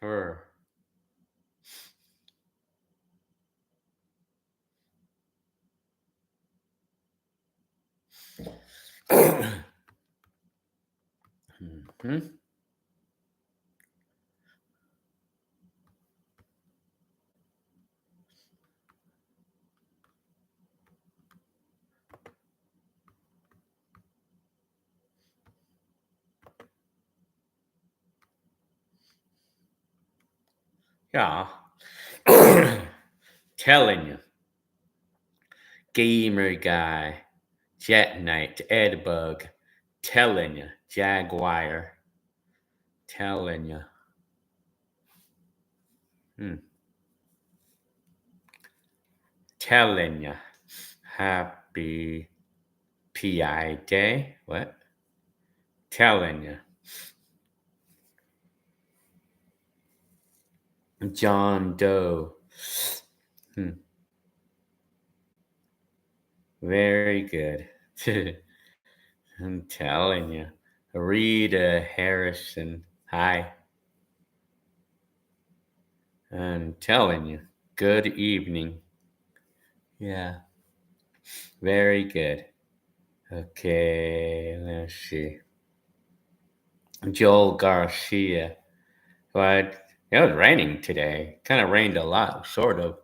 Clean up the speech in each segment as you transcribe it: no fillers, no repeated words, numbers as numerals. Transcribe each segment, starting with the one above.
Her. Mhm. Yeah. Telling you. Gamer guy. Jet Knight. Edbug. Telling you. Jaguar. Telling you. Hmm. Telling you. Happy PI day. What? Telling you. John Doe. Hmm. Very good. I'm telling you. Rita Harrison. Hi. I'm telling you. Good evening. Yeah. Very good. Okay. Let's see. Joel Garcia. But it was raining today. Kind of rained a lot, sort of.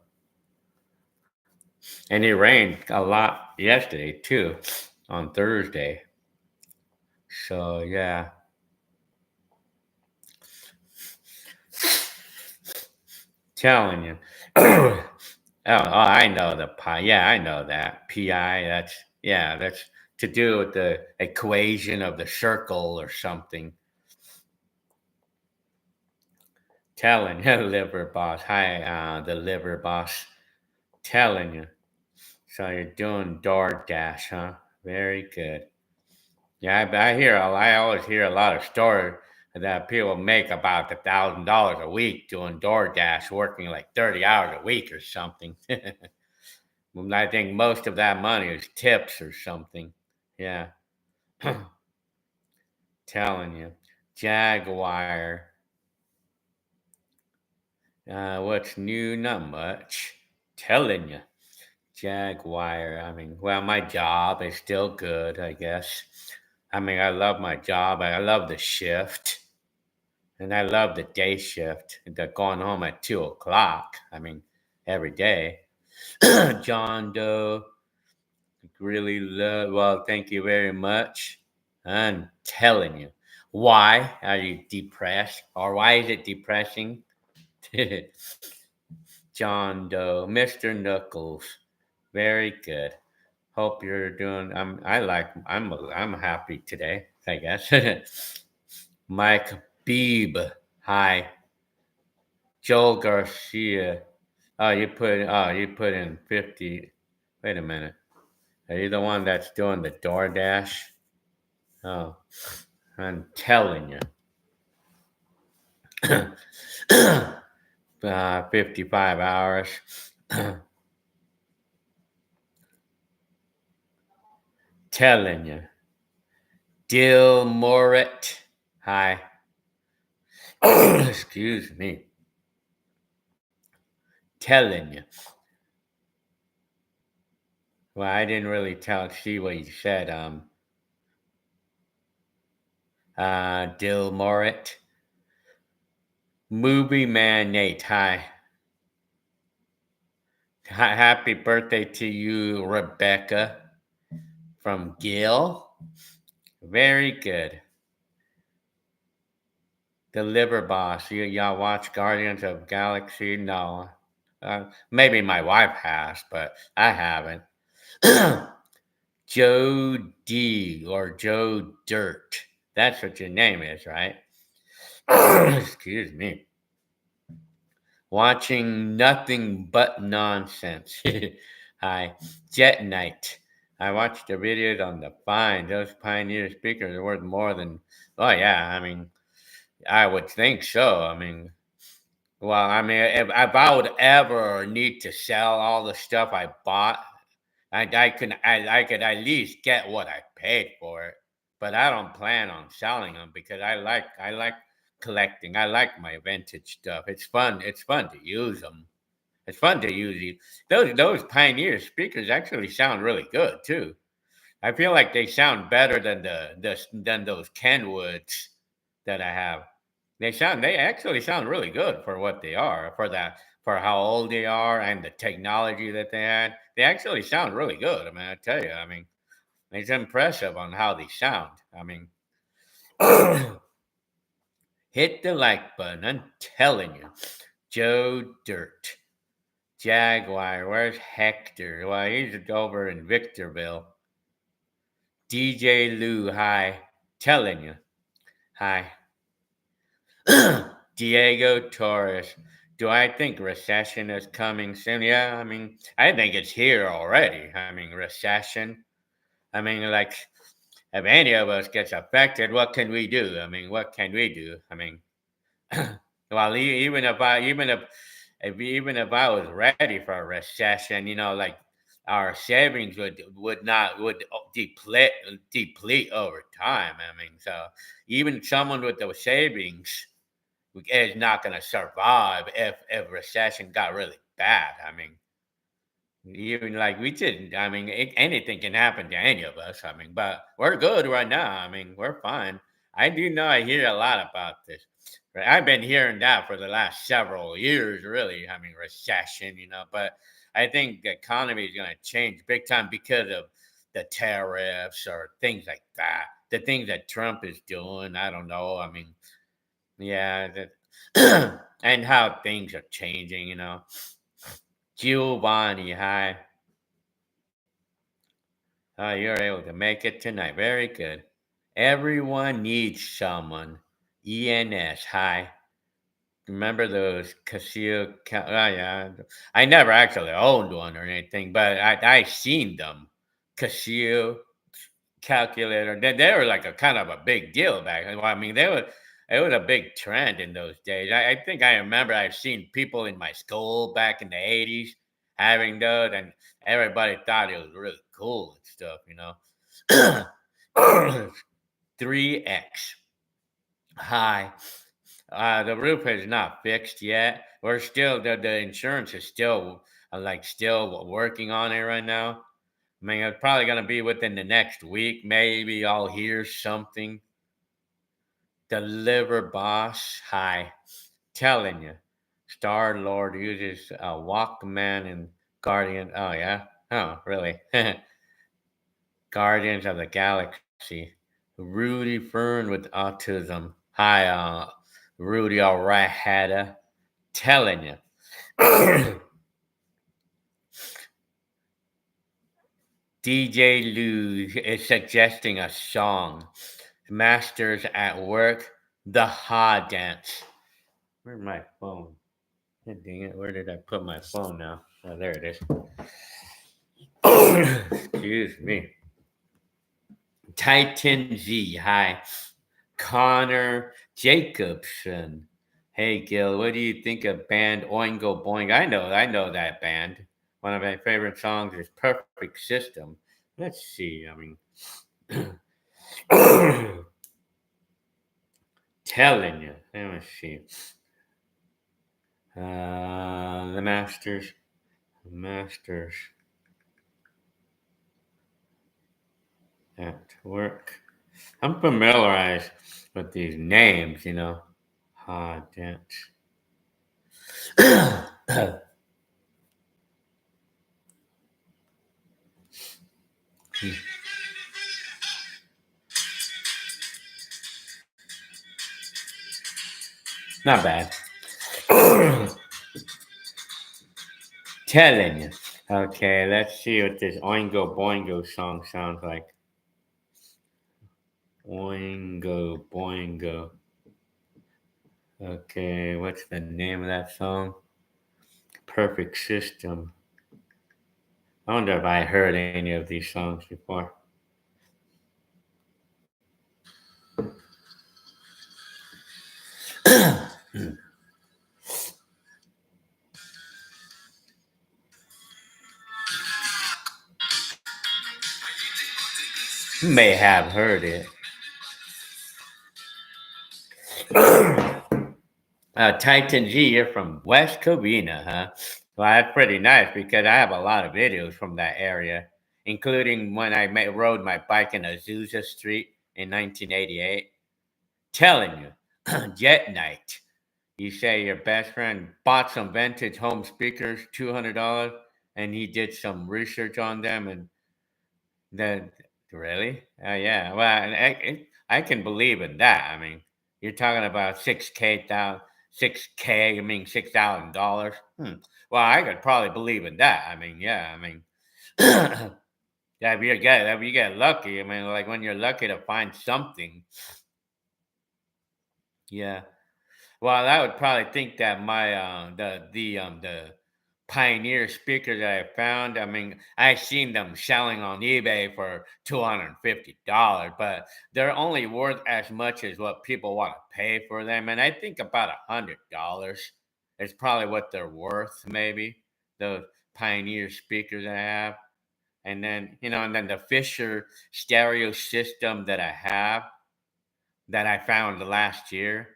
And it rained a lot yesterday, too, on Thursday. So, yeah. Telling you. I know the pi. Yeah, I know that pi. That's to do with the equation of the circle or something. Telling you, liver boss. Hi, the liver boss. Telling you. So you're doing DoorDash, huh? Very good. Yeah, I always hear a lot of stories that people make about $1,000 a week doing DoorDash, working like 30 hours a week or something. Well, I think most of that money is tips or something. Yeah. Telling you. Jaguar. What's new? Not much. Telling you. Jaguar. I mean, well, my job is still good, I guess. I mean, I love my job. I love the shift. And I love the day shift. The going home at 2 o'clock. I mean, every day. John Doe. Really love. Well, thank you very much. I'm telling you. Why are you depressed? Or why is it depressing? John Doe, Mr. Knuckles. Very good. Hope you're doing. I'm happy today, I guess. Mike Beebe. Hi. Joel Garcia. Oh, you put in 50. Wait a minute. Are you the one that's doing the DoorDash? Oh, I'm telling you. 55 hours. Telling you. Dill Morit. Hi. Excuse me. Telling you. Well, I didn't really see what you said. Dill Morit. Movie Man Nate. Hi. Happy birthday to you, Rebecca from Gil. Very good. The Liver Boss. Y'all watch Guardians of Galaxy? No. Maybe my wife has, but I haven't. Joe D or Joe Dirt. That's what your name is, right? Excuse me. Watching nothing but nonsense. Hi, Jet Knight. I watched the videos on the Fine. Those Pioneer speakers are worth more than. Oh yeah, I mean, I would think so. I mean, well, I mean, if I would ever need to sell all the stuff I bought, I could at least get what I paid for it. But I don't plan on selling them because I like collecting. I like my vintage stuff. It's fun. It's fun to use them. It's fun to use these. Those Pioneer speakers actually sound really good too. I feel like they sound better than than those Kenwoods that I have. They actually sound really good for what they are, for how old they are and the technology that they had. They actually sound really good. I mean, I tell you, I mean, it's impressive on how they sound. I mean, hit the like button. I'm telling you, Joe Dirt, Jaguar. Where's Hector? Well, he's over in Victorville. DJ Lou, hi. Telling you, hi. Diego Torres. Do I think recession is coming soon? Yeah, I mean, I think it's here already. I mean, recession. I mean, like, if any of us gets affected, what can we do? I mean, what can we do? I mean, well, even if I was ready for a recession, like our savings would not would deplete over time. I mean, so even someone with those savings is not going to survive if recession got really bad. I mean, even like we didn't. I mean, anything can happen to any of us. I mean, but we're good right now. I mean, we're fine. I do know I hear a lot about this. Right? I've been hearing that for the last several years, really. I mean, recession, but I think the economy is going to change big time because of the tariffs or things like that. The things that Trump is doing. I don't know. I mean, yeah, and how things are changing. Giovanni, hi. Oh, you're able to make it tonight. Very good. Everyone needs someone. ENS. Hi. Remember those Casio? Oh, yeah. I never actually owned one or anything, but I seen them. Casio calculator. They were like a kind of a big deal back then. Well, I mean, it was a big trend in those days. I think I remember I've seen people in my school back in the 80s having those, and everybody thought it was really cool and stuff. 3X. Hi. The roof is not fixed yet. We're still the insurance is still still working on it right now. I mean, it's probably gonna be within the next week. Maybe I'll hear something. Deliver boss. Hi. Telling you. Star Lord uses a Walkman and Guardian. Oh yeah. Oh really? Guardians of the Galaxy. Rudy Fern with autism. Hi, Rudy Alrahada. Telling you. DJ Lou is suggesting a song. Masters at work. The Ha Dance. Where's my phone? God dang it. Where did I put my phone now? Oh, there it is. Excuse me. Titan Z. Hi. Connor Jacobson. Hey Gil, what do you think of band Oingo Boing? I know that band. One of my favorite songs is Perfect System. Let's see. I mean, telling you. Let me see. The Masters at work. I'm familiarized with these names. Ah, dance. Not bad. Telling you. Okay, let's see what this Oingo Boingo song sounds like. Oingo Boingo. Okay, what's the name of that song? Perfect System. I wonder if I heard any of these songs before. May have heard it. Titan G, you're from West Covina, huh? Well, that's pretty nice because I have a lot of videos from that area, including when rode my bike in Azusa Street in 1988. Telling you, Jet Night. You say your best friend bought some vintage home speakers, $200, and he did some research on them, and then really, yeah. Well, I can believe in that. I mean, you're talking about 6K. I mean, $6,000. Well, I could probably believe in that. I mean, yeah. I mean, yeah. If you get lucky. I mean, like when you're lucky to find something. Yeah. Well, I would probably think that my the Pioneer speakers that I found. I mean, I've seen them selling on eBay for $250, but they're only worth as much as what people want to pay for them. And I think about $100 is probably what they're worth, maybe those Pioneer speakers I have. And then and then the Fisher stereo system that I have that I found last year.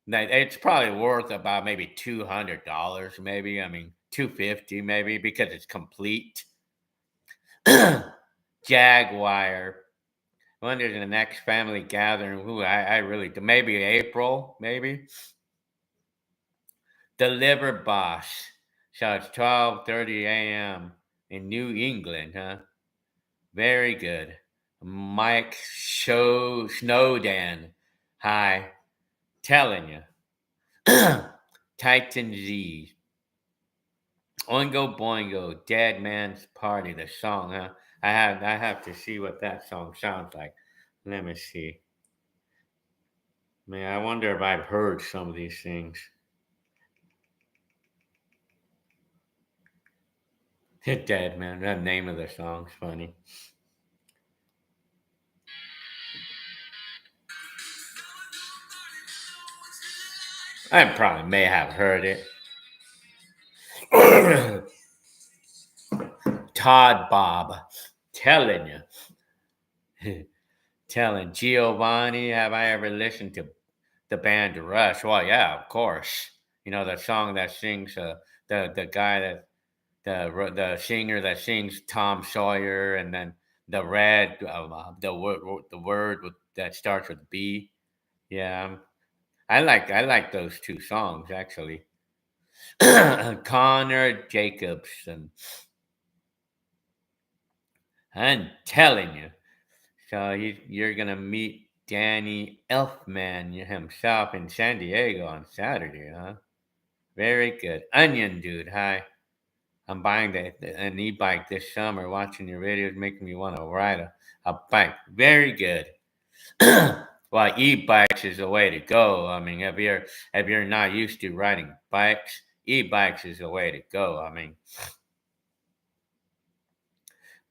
That it's probably worth about maybe $200, maybe. I mean, 250 maybe because it's complete. Jaguar. When there's the next family gathering, who I really do. Maybe April, maybe. Deliver Boss. So it's 12:30 a.m. in New England, huh? Very good. Mike Snowden. Hi. Telling you. Titan Z. Oingo Boingo, Dead Man's Party, the song, huh? I have to see what that song sounds like. Let me see. Man, I wonder if I've heard some of these things. Dead Man, that name of the song's funny. I probably may have heard it. Todd Bob, telling you. Telling Giovanni, have I ever listened to the band Rush? Well, yeah, of course. The song that sings the guy that the singer that sings Tom Sawyer, and then the word that starts with B. Yeah, I like those two songs actually. Connor Jacobson, I'm telling you. So you're gonna meet Danny Elfman himself in San Diego on Saturday, huh? Very good. Onion Dude, hi. I'm buying an e-bike this summer. Watching your videos making me want to ride a bike. Very good. Well, e-bikes is the way to go. I mean, if you're not used to riding bikes, e-bikes is the way to go. I mean,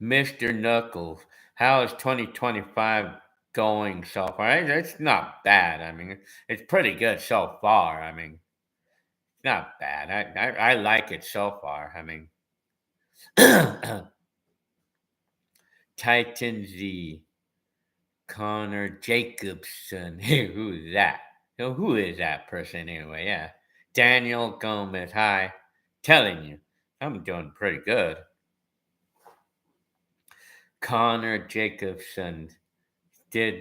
Mr. Knuckles, how is 2025 going so far? It's not bad. I mean, it's pretty good so far. I mean, it's not bad. I like it so far. I mean, Titan Z, Connor Jacobson. Who's that? So who is that person anyway? Yeah. Daniel Gomez. Hi. Telling you, I'm doing pretty good. Connor Jacobson did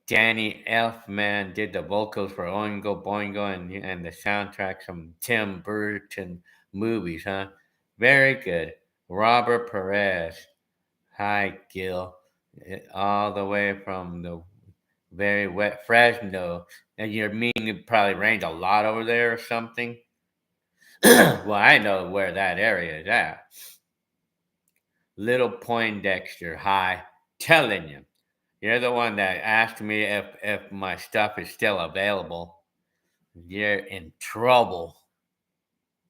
Danny Elfman did the vocals for Oingo Boingo and the soundtracks from Tim Burton movies, huh? Very good. Robert Perez. Hi, Gil. All the way from the very wet Fresno. And you mean it probably rained a lot over there or something? Well, I know where that area is at. Little Poindexter. Hi. Telling you. You're the one that asked me if my stuff is still available. You're in trouble.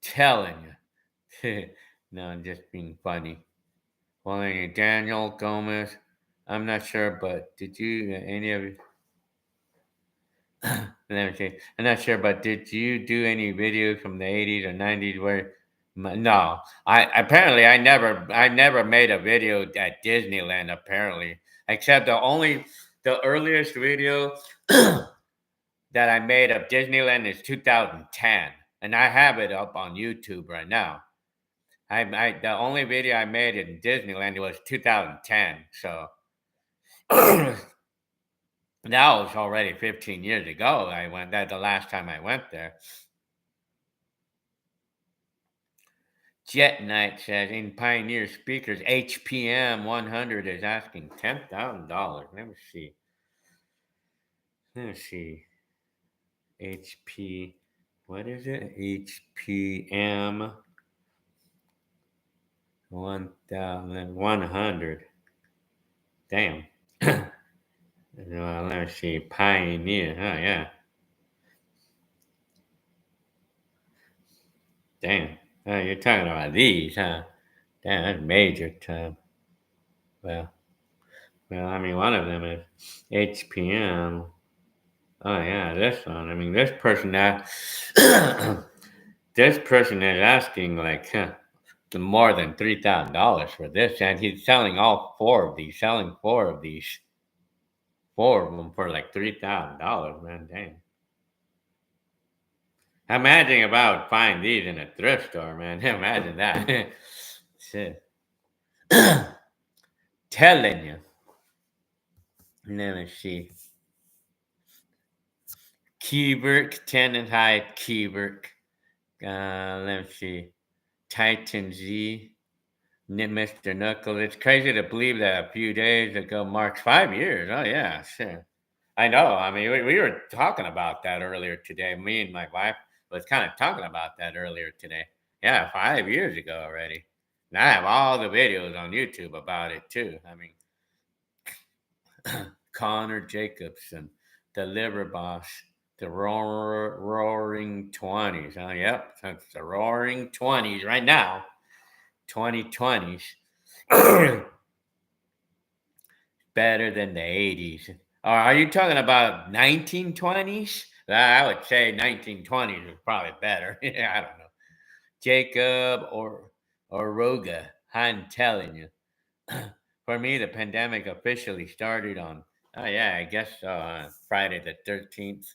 Telling you. No, I'm just being funny. Well, Daniel Gomez. I'm not sure, but did you any of you? Let me see. I'm not sure, but did you do any videos from the 80s or 90s where? No, I never made a video at Disneyland. Apparently, except the earliest video that I made of Disneyland is 2010, and I have it up on YouTube right now. I the only video I made in Disneyland was 2010, so that was already 15 years ago. I went that the last time I went there. Jet Knight says in Pioneer speakers, HPM 100 is asking $10,000. Let me see. Let me see. HP, what is it? HPM 1,100. Damn. Well, let me see. Pioneer. Oh, yeah. Damn. Oh, you're talking about these, huh? Damn, that's major time. Well, I mean, one of them is HPM. Oh, yeah, this one. I mean, this person that this person is asking like more than $3,000 for this, and he's selling all four of these. Selling four of them for like $3,000. Man, dang. Imagine about finding these in a thrift store, man. Imagine that. Shit. Telling you. Let me see. Gilbert, tenant height, Gilbert. Let me see. Titan Z. Mr. Knuckles. It's crazy to believe that a few days ago marks 5 years. Oh, yeah, sure. I know. I mean, we were talking about that earlier today. Me and my wife was kind of talking about that earlier today. Yeah, 5 years ago already. And I have all the videos on YouTube about it too. I mean, Connor Jacobson, the Liver Boss, the Roaring 20s. Oh, yep, that's the Roaring 20s right now. 2020s. Better than the 80s. Or are you talking about 1920s? I would say 1920s is probably better. Yeah, I don't know. Jacob or Roga, I'm telling you. For me, the pandemic officially started on, oh yeah, I guess so, Friday the 13th.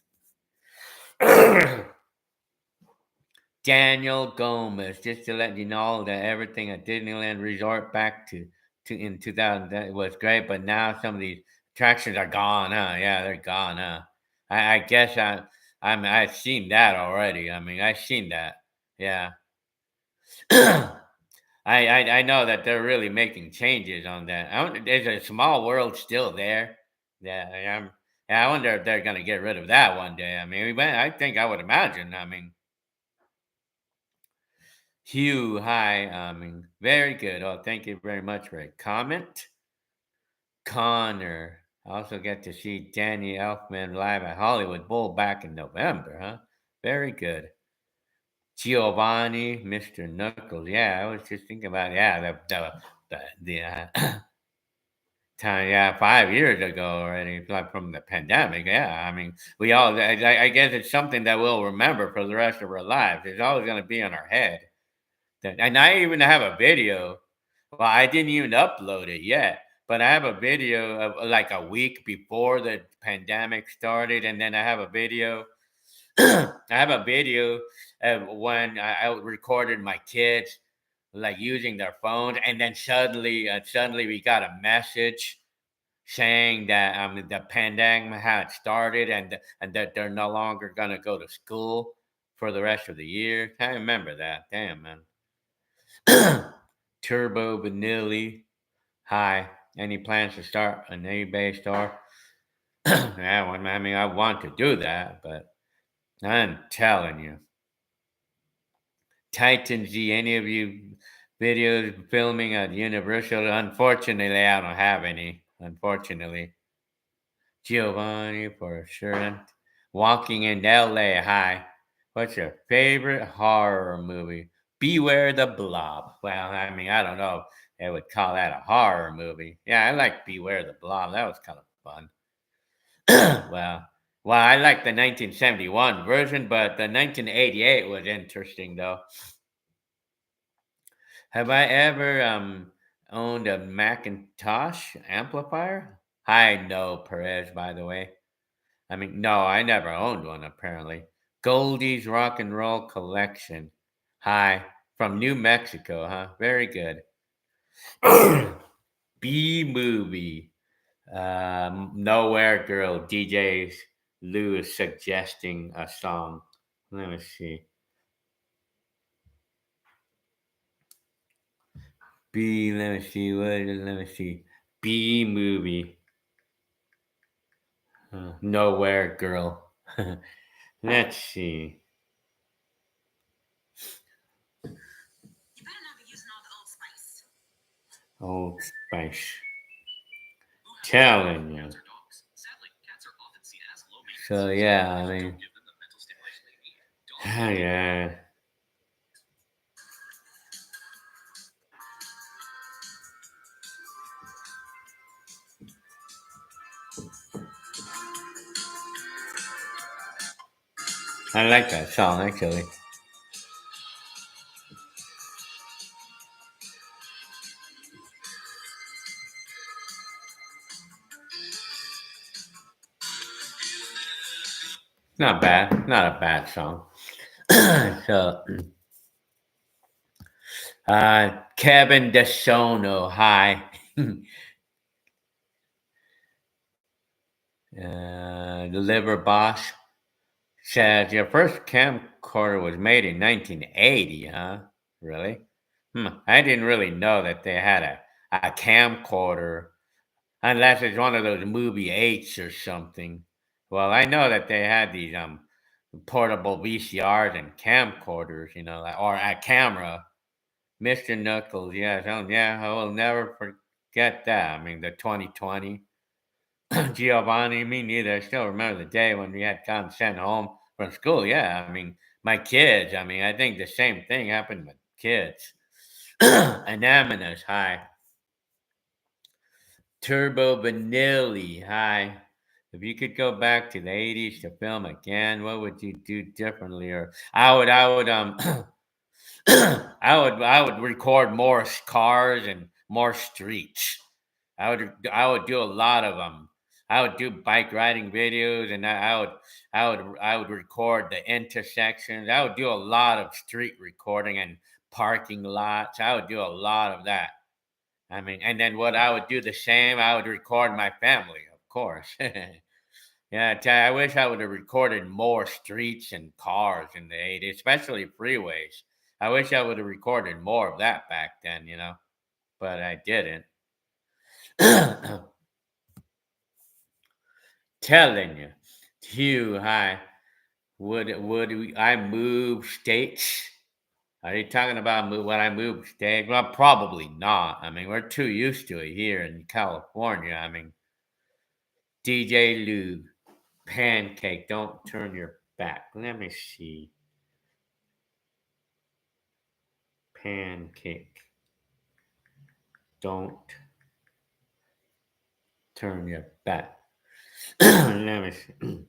Daniel Gomez, just to let you know that everything at Disneyland Resort back to in 2000 that was great, but now some of these attractions are gone, huh? Yeah, they're gone, huh? I guess I've seen that already. I mean, I've seen that. Yeah. I know that they're really making changes on that. Is a small world still there? Yeah, yeah, I wonder if they're gonna get rid of that one day. I mean, I think I would imagine. I mean, Hugh, hi. I mean, very good. Oh, thank you very much for a comment. Connor. I also get to see Danny Elfman live at Hollywood Bowl back in November, huh? Very good. Giovanni, Mr. Knuckles. Yeah, I was just thinking about yeah, the time, yeah, 5 years ago already, like from the pandemic. Yeah, I mean, we all. I guess it's something that we'll remember for the rest of our lives. It's always going to be in our head. And I even have a video. Well, I didn't even upload it yet, but I have a video of like a week before the pandemic started, and then I have a video. I have a video of when I recorded my kids like using their phones, and then suddenly we got a message saying that the pandemic had started and that they're no longer gonna go to school for the rest of the year. I remember that. Damn, man. Turbo Vanilli. Hi. Any plans to start an eBay store? Yeah, well, I mean, I want to do that, but I'm telling you. Titan Z, any of you videos filming at Universal? Unfortunately, I don't have any. Unfortunately. Giovanni for sure. Walking in LA. Hi. What's your favorite horror movie? Beware the Blob. Well, I mean, I don't know if they would call that a horror movie. Yeah, I like Beware the Blob. That was kind of fun. well, I like the 1971 version, but the 1988 was interesting though. Have I ever owned a Macintosh amplifier? Hi, no, Perez, by the way. I mean, no, I never owned one apparently. Goldie's Rock and Roll Collection. Hi, from New Mexico, huh? Very good. B movie. Nowhere Girl. DJ's Lou is suggesting a song. Let me see. B. Let me see. Let me see. B movie. Nowhere Girl. Let's see. Old Spice. Telling you. So yeah, I mean, yeah, I like that song actually. Not bad, not a bad song. So, Kevin DeSono, hi. The Liver Boss says your first camcorder was made in 1980, huh? Really? I didn't really know that they had a camcorder unless it's one of those movie eights or something. Well, I know that they had these portable VCRs and camcorders, or a camera. Mr. Knuckles, yes, yeah, I will never forget that. I mean, the 2020 Giovanni, me neither. I still remember the day when we had gotten sent home from school. Yeah, I mean, my kids. I mean, I think the same thing happened with kids. Anonymous, hi. Turbo Vanilli, hi. If you could go back to the 80s to film again, what would you do differently? Or I would record more cars and more streets. I would do a lot of them. I would do bike riding videos, and I would record the intersections. I would do a lot of street recording and parking lots. I would do a lot of that. I mean, and then what I would do the same. I would record my family, of course. Yeah, I wish I would have recorded more streets and cars in the 80s, especially freeways. I wish I would have recorded more of that back then, but I didn't. Telling you, Hugh, hi. I move states? Are you talking about when I move states? Well, probably not. I mean, we're too used to it here in California. I mean, DJ Lou, pancake, don't turn your back. Let me see. Pancake, don't turn your back. Let me see.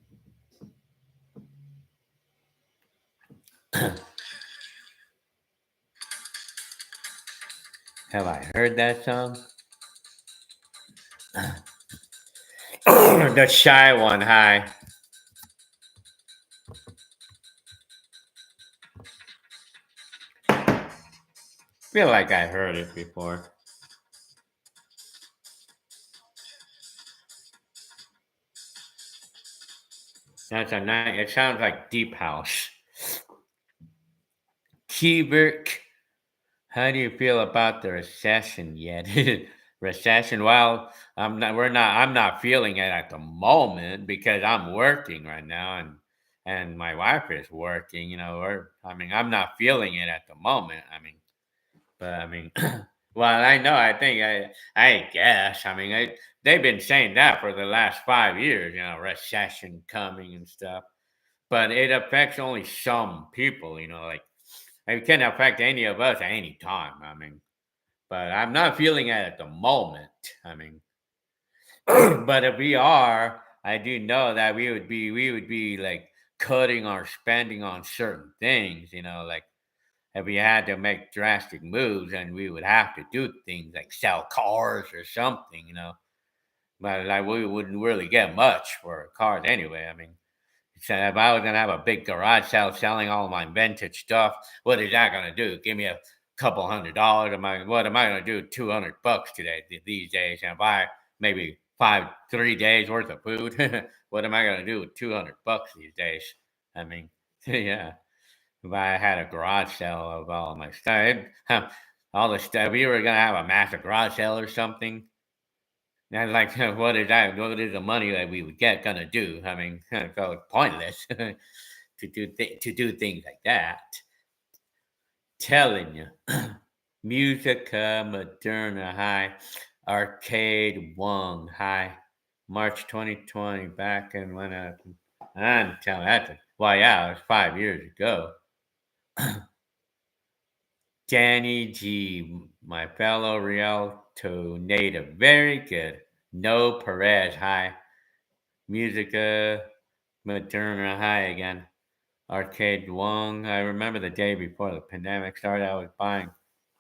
Have I heard that song? The shy one, hi. Feel like I heard it before. That's a nice. It sounds like deep house. Gilbert, how do you feel about the recession yet? Recession? Well, I'm not. We're not. I'm not feeling it at the moment because I'm working right now, and my wife is working. I mean, I'm not feeling it at the moment. I mean, but I mean, well, I know. I think I guess. I mean, they've been saying that for the last 5 years. Recession coming and stuff. But it affects only some people. Like it can affect any of us at any time. I mean, but I'm not feeling it at the moment. I mean, but if we are, I do know that we would be like cutting our spending on certain things. Like if we had to make drastic moves, and we would have to do things like sell cars or something. but like we wouldn't really get much for cars anyway. I mean, so if I was gonna have a big garage sale selling all my vintage stuff, what is that gonna do? Give me a couple $100? What am I gonna do? with $200 today these days, and buy maybe 3 days worth of food. What am I gonna do with $200 these days? I mean, yeah. If I had a garage sale of all my stuff, all the stuff. If you were gonna have a massive garage sale or something, and like, what is that? What is the money that we would get gonna do? I mean, so it's pointless to do things like that. Telling you, Musica Moderna High, Arcade Wong High, March 2020. Back in when I'm telling that. Well, yeah, it was 5 years ago. Danny G, my fellow Rialto native, very good. No Perez High, Musica Moderna High again. Arcade Wong. I remember the day before the pandemic started, I was buying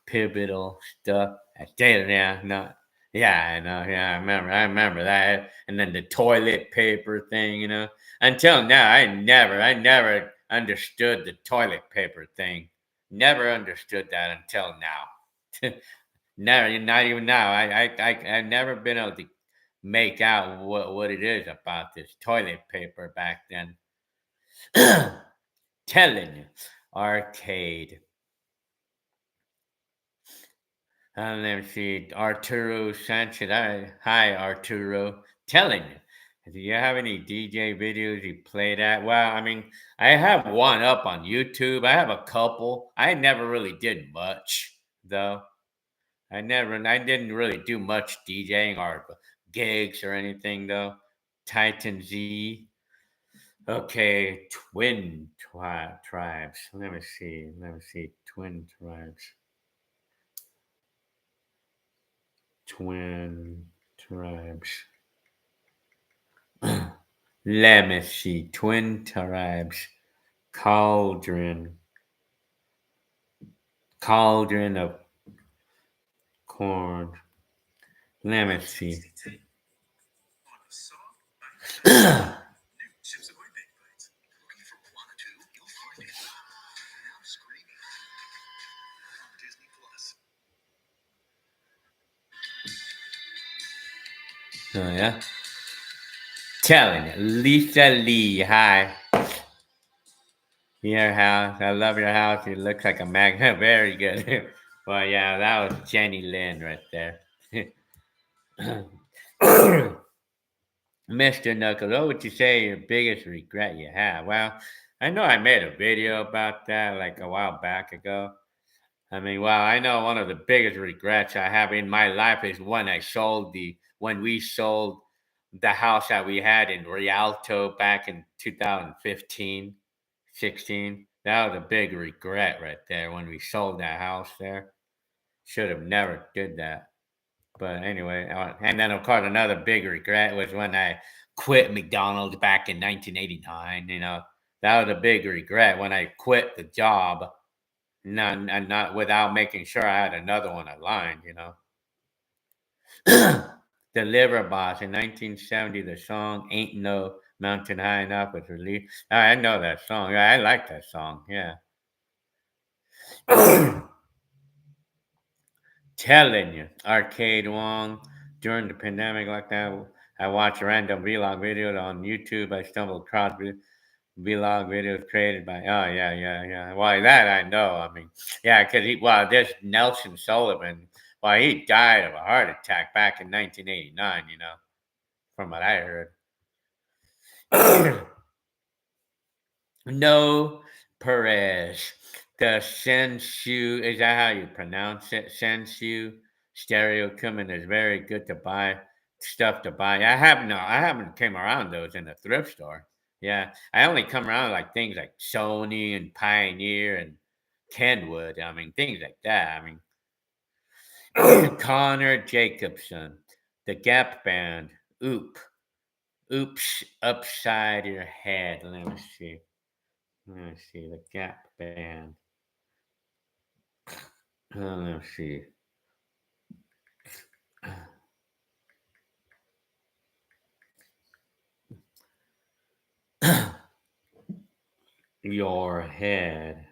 pivotal stuff at Taylor. Yeah, no, yeah, I know. Yeah, I remember that. And then the toilet paper thing. Until now, I never understood the toilet paper thing. Never understood that until now. Never, not even now. I've never been able to make out what it is about this toilet paper back then. Telling you, arcade. Let me see, Arturo Sanchez. Hi, Arturo. Telling you, do you have any DJ videos you played at? Well, I mean, I have one up on YouTube. I have a couple. I never really did much though. I didn't really do much DJing or gigs or anything though. Titan Z. Okay, tribes. Let me see. Let me see. Twin tribes. Twin tribes. Let me see. Twin tribes. Cauldron. Cauldron of corn. Let me see. Oh yeah. Telling you. Lisa Lee. Hi. Your house. I love your house. It looks like a magnet. Very good. Well, yeah, that was Jenny Lynn right there. Mr. Knuckles, what would you say your biggest regret you have? Well, I know I made a video about that like a while back ago. I mean, well, I know one of the biggest regrets I have in my life is when we sold the house that we had in Rialto back in 2015, 16. That was a big regret right there when we sold that house there. Should have never did that. But anyway, and then of course another big regret was when I quit McDonald's back in 1989. That was a big regret when I quit the job, not without making sure I had another one aligned. The Liver Boss in 1970, the song "Ain't No Mountain High Enough" was released. I know that song. I like that song. Yeah. Telling you, Arcade Wong, during the pandemic like that, I watched random vlog videos on YouTube. I stumbled across vlog videos created by, oh, yeah, yeah, yeah. Well, that I know. I mean, yeah, because this Nelson Sullivan, well, he died of a heart attack back in 1989, from what I heard. No Perez. The Sensu, is that how you pronounce it? Sensu stereo equipment is very good to buy, stuff to buy. I haven't came around those in the thrift store. Yeah, I only come around like things like Sony and Pioneer and Kenwood. I mean, things like that. I mean, Connor Jacobson, the Gap Band, Oops, Upside Your Head. Let me see. Let's see, the Gap Band. Let's see. your head.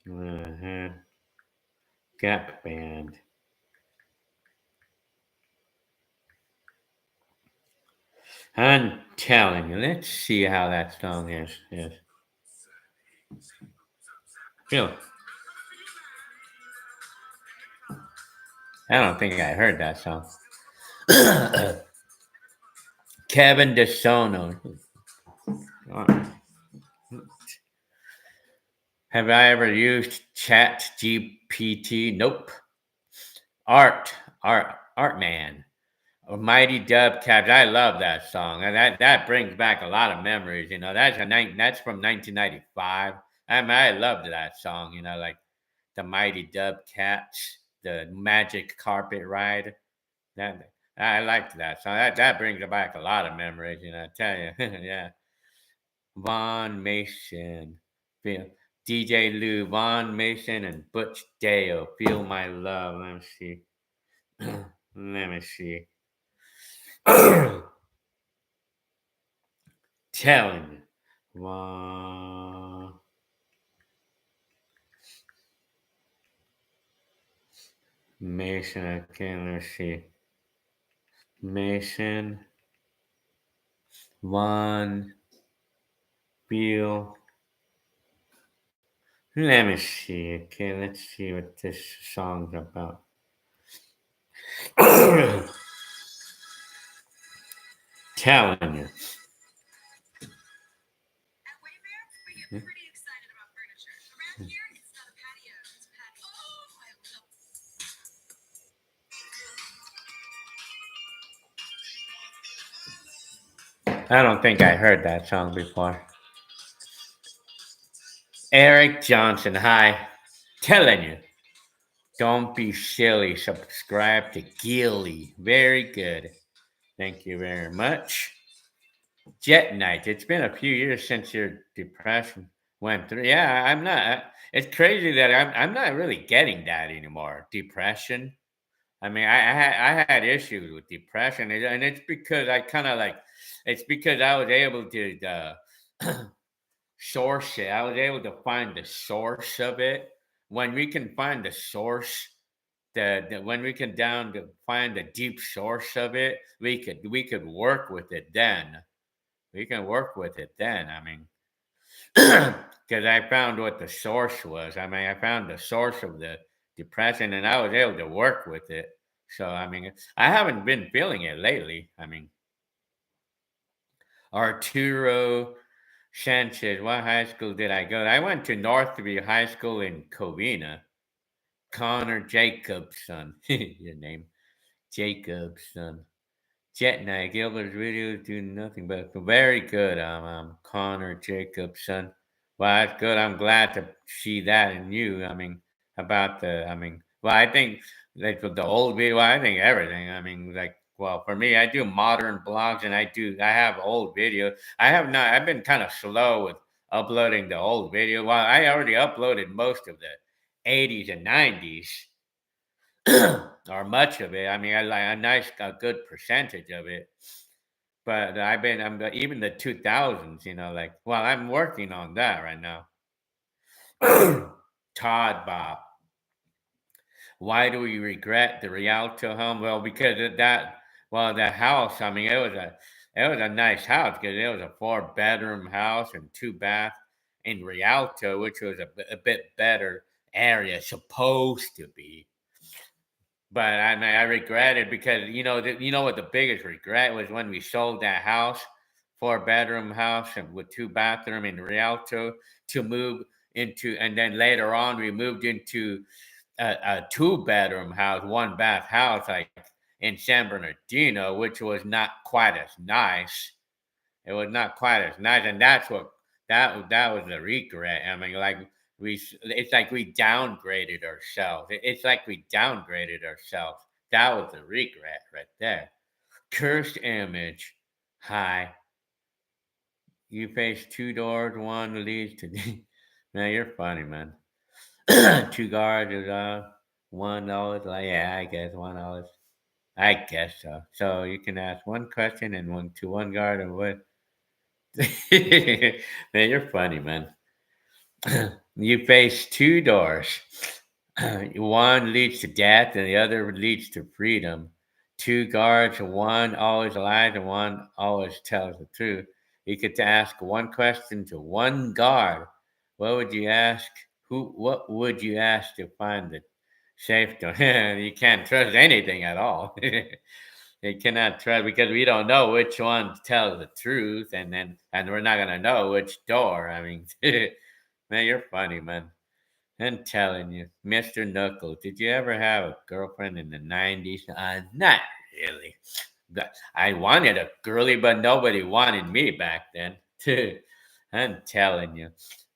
Uh-huh. Gap band. I'm telling you. Let's see how that song is. Yes. Feel. I don't think I heard that song. Kevin DeSono. Have I ever used Chat GPT? Nope. Art, art man. Mighty Dub Cabs. I love that song. And that brings back a lot of memories. You know, that's from 1995. I loved that song. You know, like the Mighty Dub Cats, the Magic Carpet Ride. That I liked that song. That brings back a lot of memories. You know, I tell you, yeah. Von Mason, feel DJ Lou, Von Mason, and Butch Dale. Feel my love. Let me see. Let me see. Telling you. Mason, okay, let's see. Mason, Von, Beal. Let me see. Okay, let's see what this song's about. Telling you. I don't think I heard that song before. Eric Johnson, hi. Telling you. Don't be silly. Subscribe to Gilly. Very good. Thank you very much. Jet Night. It's been a few years since your depression went through. Yeah, I'm not. It's crazy that I'm not really getting that anymore. Depression. I mean, I had issues with depression, and it's because I kind of like. It's because I was able to source it. I was able to find the source of it. When we can find the source, the when we can down to find the deep source of it, we could work with it then. We can work with it then. I mean, because I found what the source was. I mean, I found the source of the depression, and I was able to work with it. So I mean, I haven't been feeling it lately. I mean, Arturo Sanchez. What high school did I go to? I went to Northview High School in Covina. Connor Jacobson. Your name, Jacobson. Jet Night. Gilbert's videos do nothing but very good. Connor Jacobson. Well, that's good. I'm glad to see that in you. I mean, about the. I mean, well, I think like with the old video. Well, I think everything. I mean, like, well, for me, I do modern blogs, and I have old videos. I have not. I've been kind of slow with uploading the old video. Well, I already uploaded most of the '80s and '90s. Or much of it. I mean, I like a good percentage of it. But even the 2000s, like, well, I'm working on that right now. Todd Bob, why do we regret the Rialto home? Well, because of that, well, the house, I mean, it was a nice house because it was a 4-bedroom house and 2 bath in Rialto, which was a bit better area, supposed to be. But I mean, I regret it because you know what the biggest regret was when we sold that house, 4-bedroom house and with 2 bathroom in Rialto to move into, and then later on we moved into a 2-bedroom house, 1 bath house like in San Bernardino, which was not quite as nice. It was not quite as nice, and that's what that was the regret. I mean, like it's like we downgraded ourselves. It's like we downgraded ourselves. That was the regret right there. Cursed image. Hi. You face 2 doors. One leads to. Man, you're funny, man. 2 guards is $1. Like, yeah, I guess $1. I guess so. So you can ask one question and one to one guard and what. Man, you're funny, man. You face two doors. One leads to death and the other leads to freedom. Two guards, one always lies and one always tells the truth. You could ask one question to one guard. What would you ask? What would you ask to find the safe door? You can't trust anything at all. You cannot trust because we don't know which one tells the truth, and we're not gonna know which door. I mean, man, you're funny, man. I'm telling you, Mr. Knuckles, did you ever have a girlfriend in the 90s? Not really. I wanted a girly, but nobody wanted me back then. I'm telling you.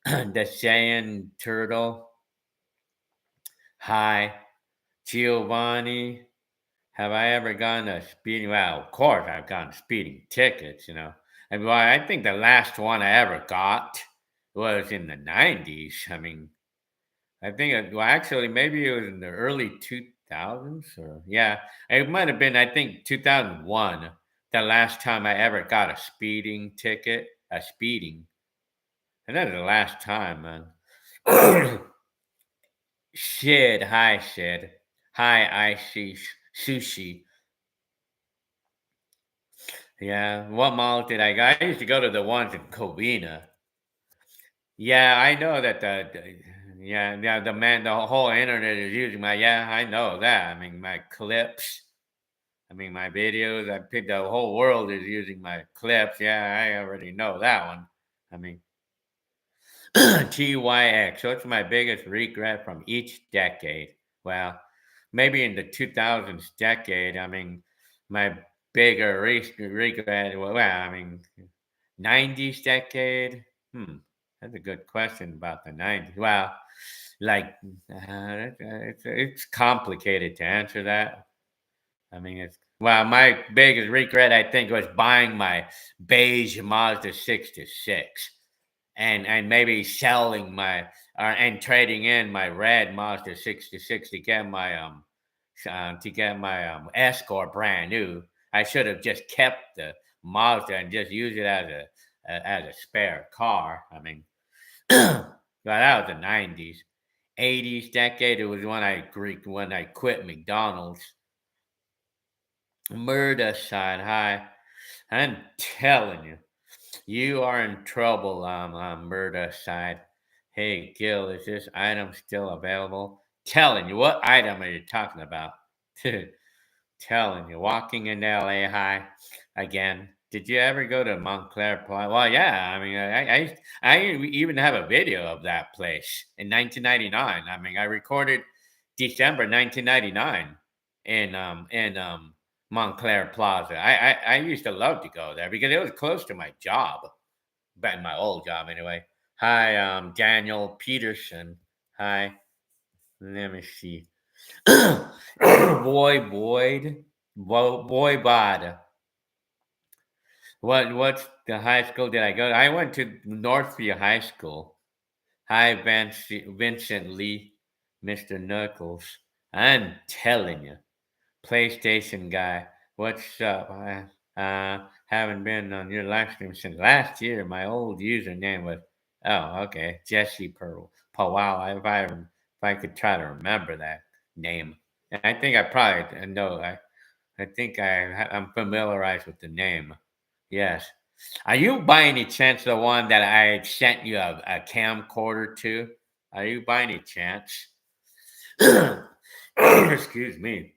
The Saiyan turtle. Hi, Giovanni. Have I ever gotten a speeding? Well, of course, I've gotten speeding tickets. And well, I think the last one I ever got was in the 90s. I mean, I think well, actually, maybe it was in the early 2000s, or yeah, it might have been. I think 2001, the last time I ever got a speeding ticket, a speeding, and that was the last time, man. Shit, hi, Sid. Hi, I see sushi. Yeah, what mall did I go? I used to go to the ones in Covina. Yeah, I know that yeah, the whole internet is using my, yeah, I know that. I mean, my clips. I mean, my videos. I think the whole world is using my clips. Yeah, I already know that one. I mean, TYX. What's my biggest regret from each decade? Well, maybe in the 2000s decade. I mean, my bigger regret. Well, I mean, 90s decade. That's a good question about the 90s. Well, like, it's complicated to answer that. I mean, it's well, my biggest regret, I think, was buying my beige Mazda 66 and maybe selling my and trading in my red Mazda 66 to get my Escort brand new. I should have just kept the Mazda and just used it as a spare car. I mean, well, that was the 90s. 80s decade, it was when I quit McDonald's. Murder side, hi. I'm telling you, you are in trouble on murder side. Hey, Gil, is this item still available? Telling you, what item are you talking about? Telling you, walking in LA high again. Did you ever go to Montclair Plaza? Well, yeah. I mean, I even have a video of that place in 1999. I mean, I recorded December 1999 in Montclair Plaza. I used to love to go there because it was close to my job, but my old job anyway. Hi, Daniel Peterson. Hi. Let me see. Boy Bod. What's the high school did I go to? I went to Northview High School. Hi, Vincent Lee, Mr. Knuckles. I'm telling you, PlayStation guy. What's up? I haven't been on your live stream since last year. My old username was okay, Jesse Pearl. Wow, if I could try to remember that name. I think I probably know. I think I'm familiarized with the name. Yes. Are you by any chance the one that I sent you a camcorder to? Are you by any chance? Excuse me.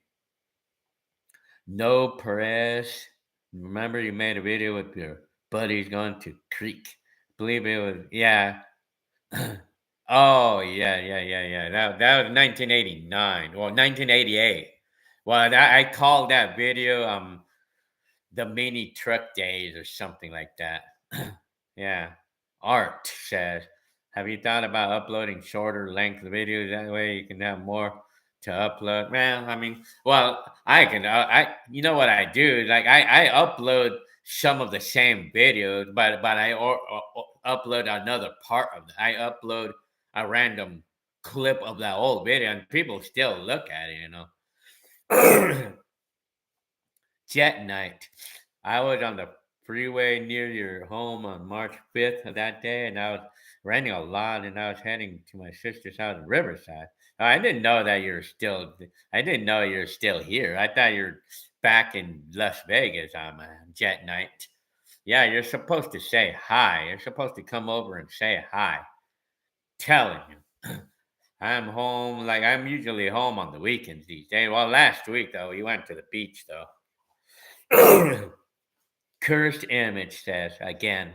No Perez. Remember you made a video with your buddies going to Creek. Believe it was, yeah. Oh, yeah. That was 1989 or 1988. Well, I called that video the mini truck days or something like that. Yeah. Art says, have you thought about uploading shorter length videos? That way you can have more to upload. Well, I mean, well, I can. You know what I do? Like I upload some of the same videos, but I upload another part of it. I upload a random clip of that old video, and people still look at it. Jet Night. I was on the freeway near your home on March 5th of that day, and I was raining a lot, and I was heading to my sister's house in Riverside. I didn't know that you're still. I didn't know you're still here. I thought you're back in Las Vegas on a jet night. Yeah, you're supposed to say hi. You're supposed to come over and say hi. Telling you. I'm home. Like I'm usually home on the weekends these days. Well, last week though, we went to the beach though. Cursed image says again.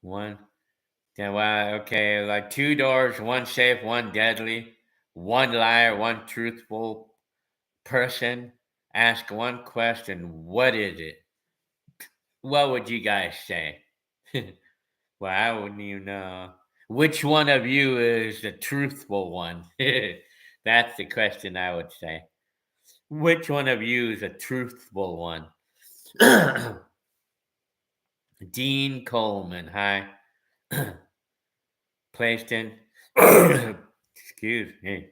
One. Yeah, well, okay, like two doors, one safe, one deadly, one liar, one truthful person. Ask one question. What is it? What would you guys say? Well, I wouldn't even know. Which one of you is the truthful one? That's the question I would say. Which one of you is a truthful one? Dean Coleman, hi. Playstation. Excuse me.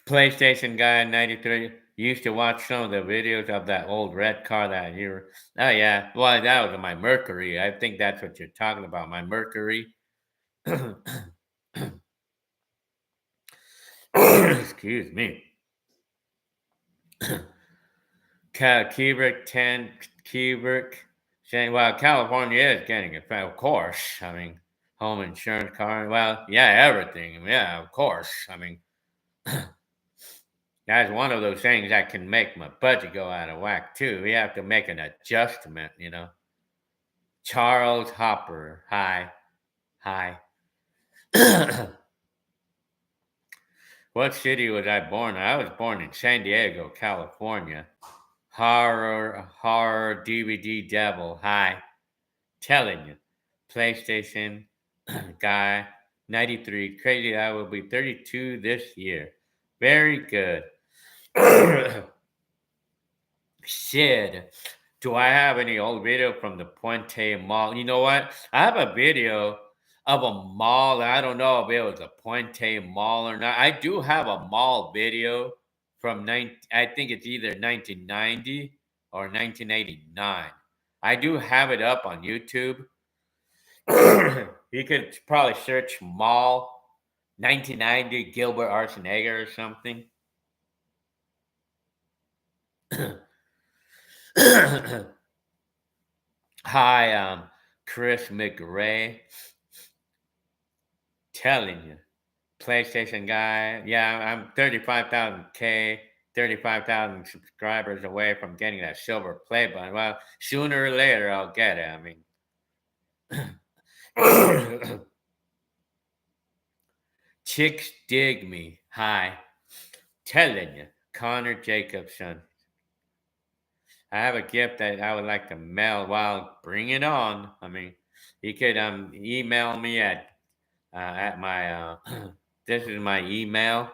PlayStation guy 93 used to watch some of the videos of that old red car that you were. Oh, yeah. Well, that was my Mercury. I think that's what you're talking about. My Mercury. Excuse me. Kubrick 10, Kubrick saying, well, California is getting it, of course. I mean, home insurance, car, well, yeah, everything. Yeah, of course. I mean, that's one of those things that can make my budget go out of whack, too. We have to make an adjustment. Charles Hopper, hi, hi. What city was I born in? I was born in San Diego, California. Horror, DVD devil, hi. Telling you. PlayStation guy, 93. Crazy, I will be 32 this year. Very good. Sid, do I have any old video from the Puente Mall? You know what? I have a video of a mall. I don't know if it was a Puente Mall or not. I do have a mall video from I think it's either 1990 or 1989. I do have it up on YouTube. You could probably search mall 1990 Gilbert Arsenaga or something. Hi, Chris McRae. Telling you, PlayStation guy. Yeah, I'm 35,000 subscribers away from getting that silver play button. Well, sooner or later I'll get it. Chicks dig me. Hi, telling you, Connor Jacobson. I have a gift that I would like to mail. Well, bring it on. You could email me at my this is my email.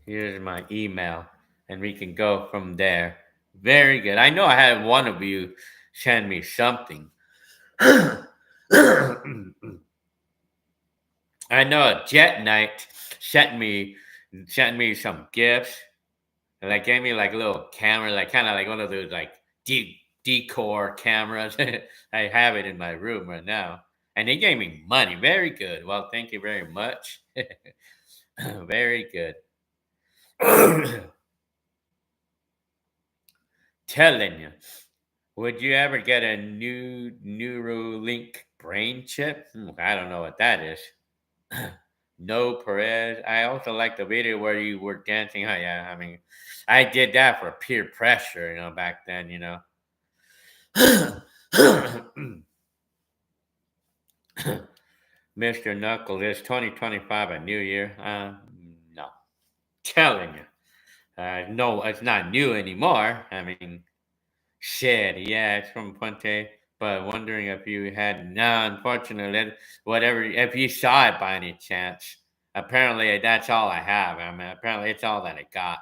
Here's my email, and we can go from there. Very good. I know I had one of you send me something. I know Jet Knight sent me some gifts, and they gave me like a little camera, like kind of like one of those like decor cameras. I have it in my room right now, and they gave me money. Very good. Well, thank you very much. Very good. Telling you. Would you ever get a new Neuralink brain chip? I don't know what that is. No Perez. I also like the video where you were dancing. Oh yeah, I did that for peer pressure, back then. Mr. Knuckles, is 2025 a new year? No. Telling you. No, it's not new anymore. Shit, yeah, it's from Puente. But wondering if you had no, unfortunately, whatever. If you saw it by any chance, apparently that's all I have. Apparently it's all that I got.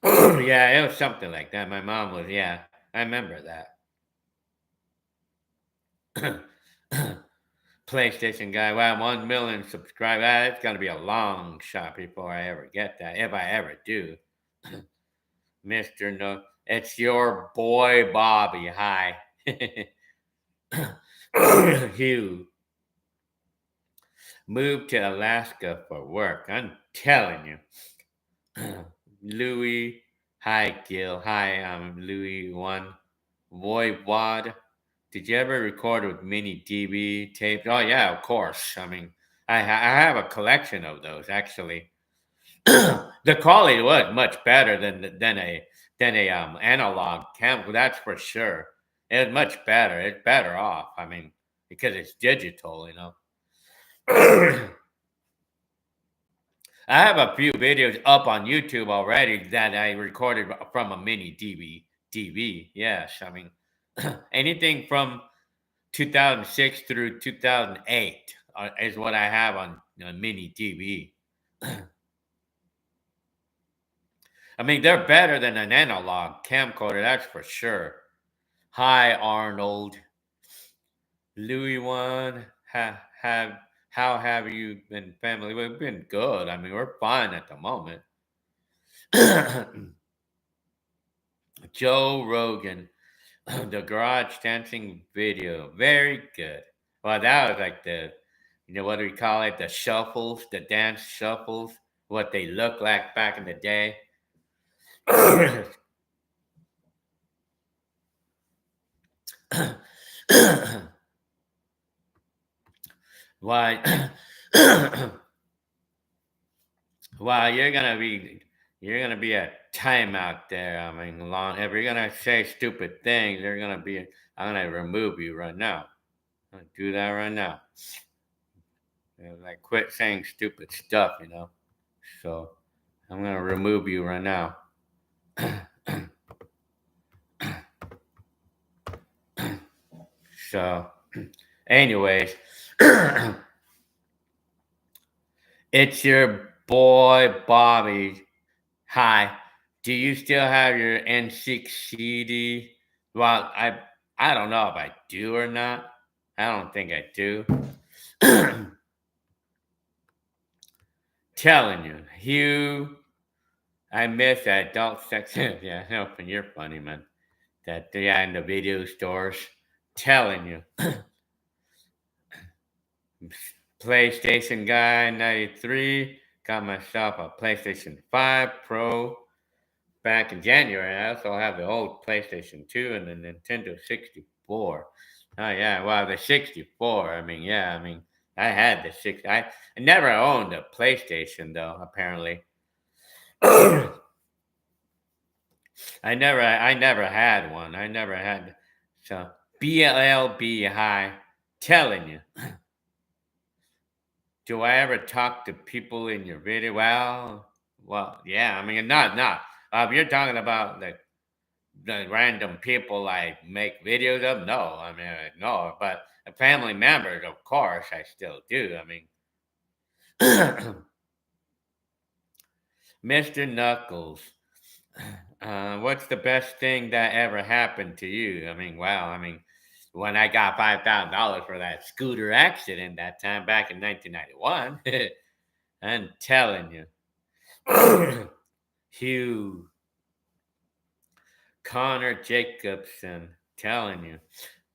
Yeah, it was something like that. My mom was, yeah, I remember that. PlayStation guy. Wow, 1 million subscribers. Ah, it's gonna be a long shot before I ever get that, if I ever do. Mister No, it's your boy Bobby. Hi, Hugh moved to Alaska for work. I'm telling you, Louis. Hi, Gil. Hi, I'm Louis One. Voivod. Did you ever record with mini DV tapes? Oh yeah, of course. I mean, I have a collection of those actually. The quality was much better than a analog camera. That's for sure. It was much better. It's better off. I mean, because it's digital, you know. I have a few videos up on YouTube already that I recorded from a mini DV. Yes, I mean anything from 2006 through 2008 is what I have on mini DV. I mean, they're better than an analog camcorder, that's for sure. Hi, Arnold. Louis one, how have you been, family? We've been good. I mean, we're fine at the moment. Joe Rogan, the garage dancing video, very good. Well, that was like what do we call it? The shuffles, the dance shuffles, what they look like back in the day. Why? Wow, you're gonna be a timeout there. I mean, long if you're gonna say stupid things, I'm gonna remove you right now. I'm gonna do that right now. Like quit saying stupid stuff. So I'm gonna remove you right now. So, anyways, it's your boy Bobby. Hi. Do you still have your N6 CD? Well, I don't know if I do or not. I don't think I do. Telling you, Hugh, I miss that adult sex. Yeah, no, you're funny, man. That yeah, in the video stores. Telling you, PlayStation guy 93 got myself a PlayStation 5 Pro back in January. I also have the old PlayStation 2 and the Nintendo 64. Oh yeah, well the 64. I mean, yeah, I mean, I had the six. I never owned a PlayStation though. Apparently, I never had one. I never had. So BLB high. Telling you, do I ever talk to people in your video? Well, yeah. I mean, not. If you're talking about the random people I make videos of, no. I mean, no. But family members, of course, I still do. I mean, Mr. Knuckles. What's the best thing that ever happened to you? I mean, wow. I mean, when I got $5,000 for that scooter accident that time back in 1991, I'm telling you, Hugh Connor Jacobson, telling you,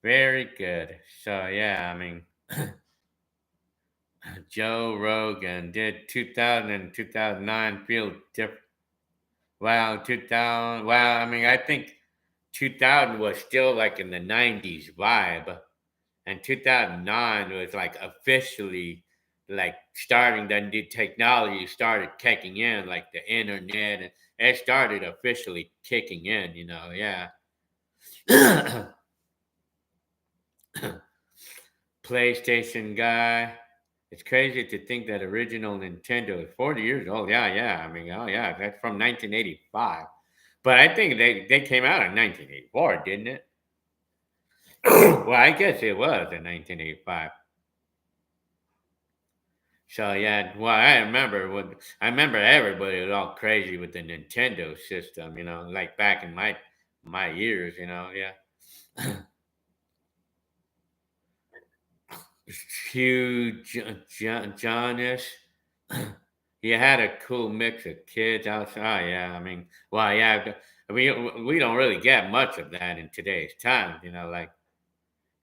very good. So yeah, I mean, Joe Rogan did 2000 and 2009 feel different. Wow, 2000. Wow, I mean, I think 2000 was still like in the 90s vibe, and 2009 was like officially like starting the new technology started kicking in, like the internet, and it started officially kicking in. Yeah. PlayStation guy. It's crazy to think that original Nintendo is 40 years old. Yeah, yeah. I mean, oh yeah, that's from 1985. But I think they came out in 1984, didn't it? Well, I guess it was in 1985. So yeah, well, I remember everybody was all crazy with the Nintendo system, like back in my years, yeah. Hugh Jonas. He had a cool mix of kids outside. Oh, yeah, I mean, well, yeah, we don't really get much of that in today's time. Like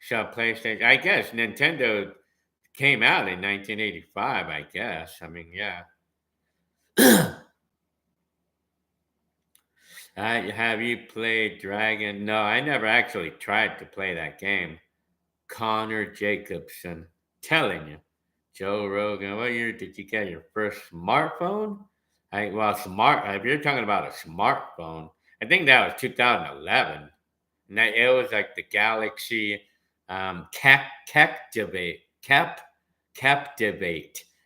so PlayStation. I guess Nintendo came out in 1985. I guess. I mean, yeah. Have you played Dragon? No, I never actually tried to play that game. Connor Jacobson. Telling you. Joe Rogan, what year did you get your first smartphone? If you're talking about a smartphone, I think that was 2011. And it was like the Galaxy Captivate.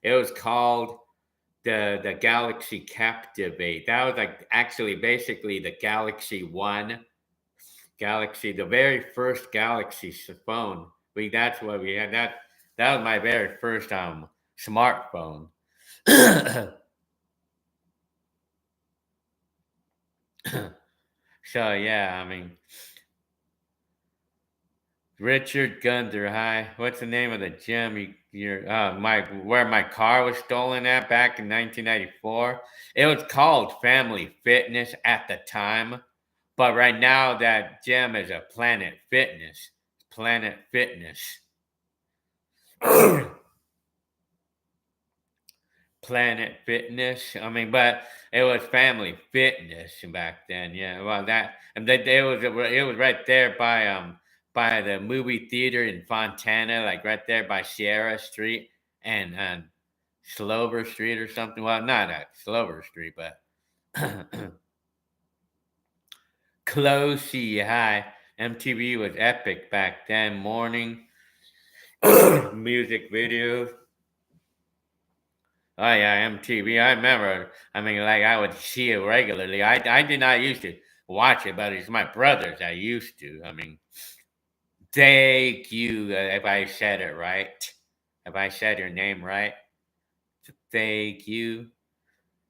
It was called the Galaxy Captivate. That was like actually basically the Galaxy One Galaxy, the very first Galaxy phone. That's what we had. That was my very first smartphone. So yeah, I mean Richard Gunther. Hi, what's the name of the gym my where my car was stolen at back in 1994? It was called Family Fitness at the time, but right now that gym is a Planet Fitness. Planet Fitness. Planet Fitness. I mean, but it was Family Fitness back then. Yeah, well, that and that it was right there by the movie theater in Fontana, like right there by Sierra Street and Slover Street or something. Well, not at Slover Street, but Closey High. MTV was epic back then. Morning music videos. Oh yeah, MTV. I remember. I mean, like I would see it regularly. I did not used to watch it, but it's my brothers I used to. I mean, thank you if I said it right. If I said your name right, thank you.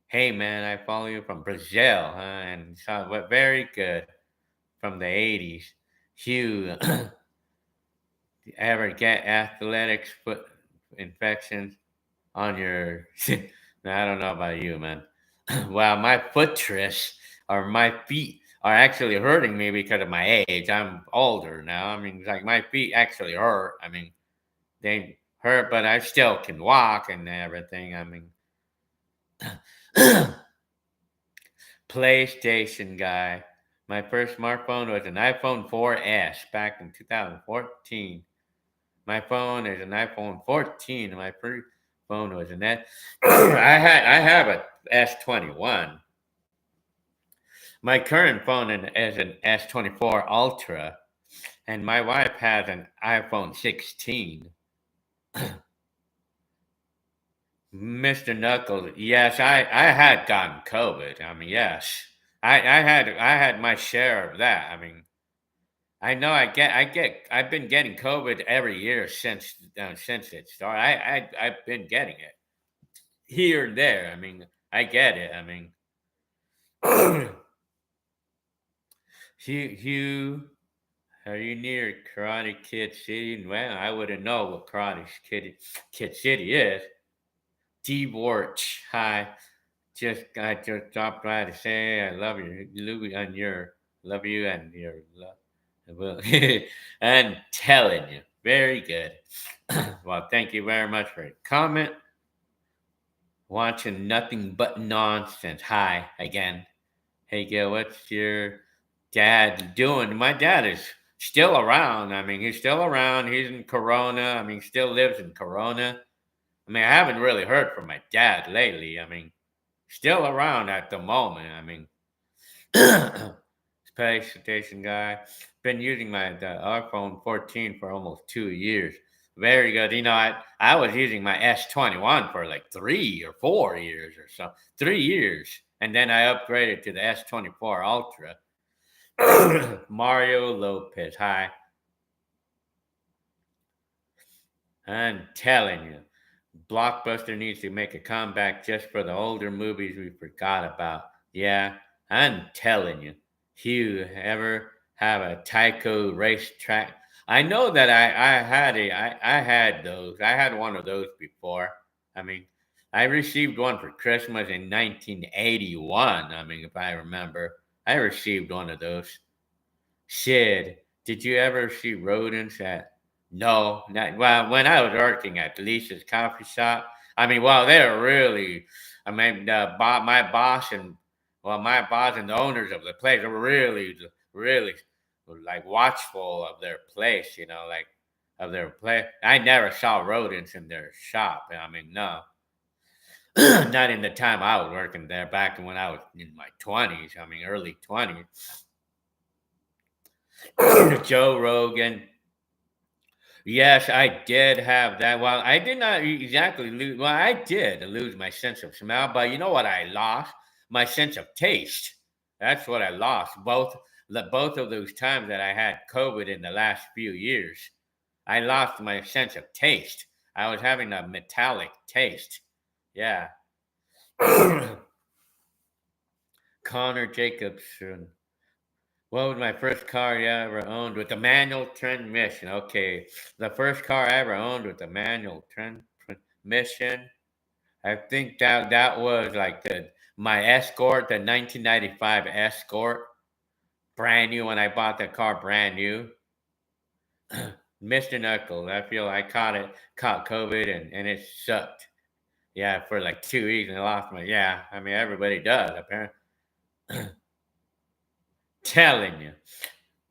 Hey man, I follow you from Brazil, huh? And so, but very good from the '80s. Hugh, ever get athletics foot infections on your? No, I don't know about you, man. Well, my footress or my feet are actually hurting me because of my age. I'm older now. I mean, like my feet actually hurt. I mean, they hurt, but I still can walk and everything. I mean, PlayStation guy. My first smartphone was an iPhone 4S back in 2014. My phone is an iPhone 14. My first phone was an S. I have a S21. My current phone is an S24 Ultra, and my wife has an iPhone 16. Mr. Knuckles, yes, I had gotten COVID. I mean, yes, I had my share of that. I mean, I know I've been getting COVID every year since it started. I've been getting it here and there. I mean, I get it. I mean, Hugh, are you near Karate Kid City? Well, I wouldn't know what Kid City is. D-Warch, hi. I just dropped by to say I love you, Louis, and your love you and your love. Well, and telling you, very good. Well, thank you very much for your comment. Watching nothing but nonsense. Hi again. Hey, Gil, what's your dad doing? My dad is still around. I mean, he's still around. He's in Corona. I mean, still lives in Corona. I mean, I haven't really heard from my dad lately. I mean, still around at the moment. I mean, space station guy. Been using the iPhone 14 for almost 2 years. Very good. I was using my S21 for like 3 or 4 years or so. 3 years. And then I upgraded to the S24 Ultra. Mario Lopez. Hi. I'm telling you. Blockbuster needs to make a comeback just for the older movies we forgot about. Yeah, I'm telling you. Hugh, ever have a Tyco racetrack? I know that I had those. I had one of those before. I mean, I received one for Christmas in 1981. I mean, if I remember, I received one of those. Sid, did you ever see rodents at? No, not well. When I was working at Lisa's coffee shop, I mean, well, they were really. I mean, my boss and my boss and the owners of the place were really like watchful of their place. You know, like of their place. I never saw rodents in their shop. I mean, no, not in the time I was working there. Back when I was in my 20s. I mean, early 20s. Joe Rogan. Yes, I did have that. Well, I did not exactly lose. Well, I did lose my sense of smell, but you know what? I lost my sense of taste. That's what I lost. Both of those times that I had COVID in the last few years, I lost my sense of taste. I was having a metallic taste. Yeah. Connor Jacobson. What was my first car I ever owned with a manual transmission? Okay, the first car I ever owned with a manual transmission. I think that was like the my Escort, the 1995 Escort, brand new. When I bought the car, brand new. Mr. Knuckles, I feel I caught COVID and it sucked. Yeah, for like 2 weeks and I lost my. Yeah, I mean everybody does apparently. Telling you.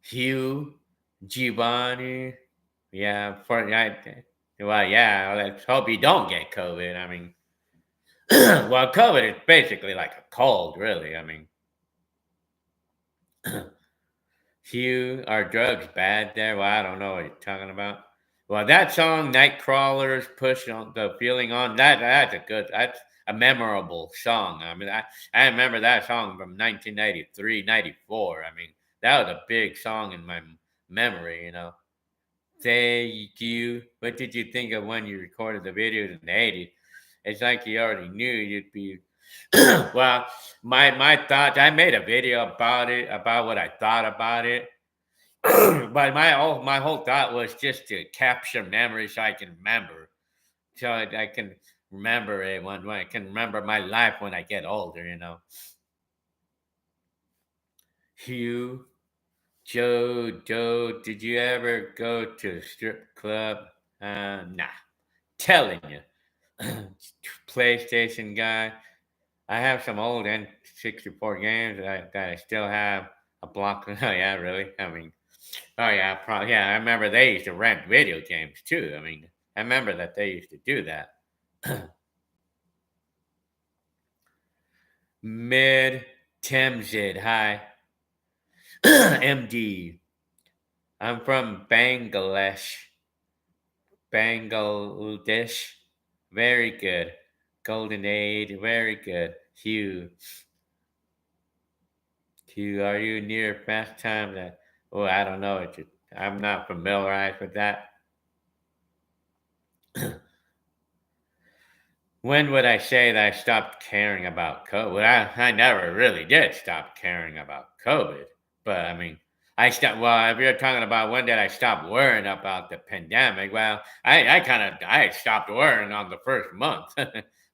Hugh, Giovanni, yeah, well, yeah, let's hope you don't get COVID. I mean, well, COVID is basically like a cold, really. I mean, Hugh, are drugs bad there? Well, I don't know what you're talking about. Well, that song, Nightcrawlers, Push on the Feeling on, that's a memorable song. I mean, I remember that song from 1993, 94. I mean, that was a big song in my memory, you know. Thank you. What did you think of when you recorded the videos in the 80s? It's like you already knew you'd be. Well, my thoughts. I made a video about it, about what I thought about it. But my whole thought was just to capture memories so I can remember, so I can remember it when I can remember my life when I get older. You know, Hugh, Joe, did you ever go to a strip club? Nah. Telling you. PlayStation guy. I have some old N64 games that I still have a block. Oh yeah, really? I mean, oh yeah, probably. Yeah, I remember they used to rent video games too. I mean, I remember that they used to do that. Mid Temzid, hi. MD. I'm from Bangladesh. Very good. Golden Age, very good. Hugh. Are you near pastime that? Oh, I don't know. I'm not familiarized with that. When would I say that I stopped caring about COVID? Well, I never really did stop caring about COVID. But I mean, I stopped. Well, if you're talking about when did I stop worrying about the pandemic, well, I stopped worrying on the first month,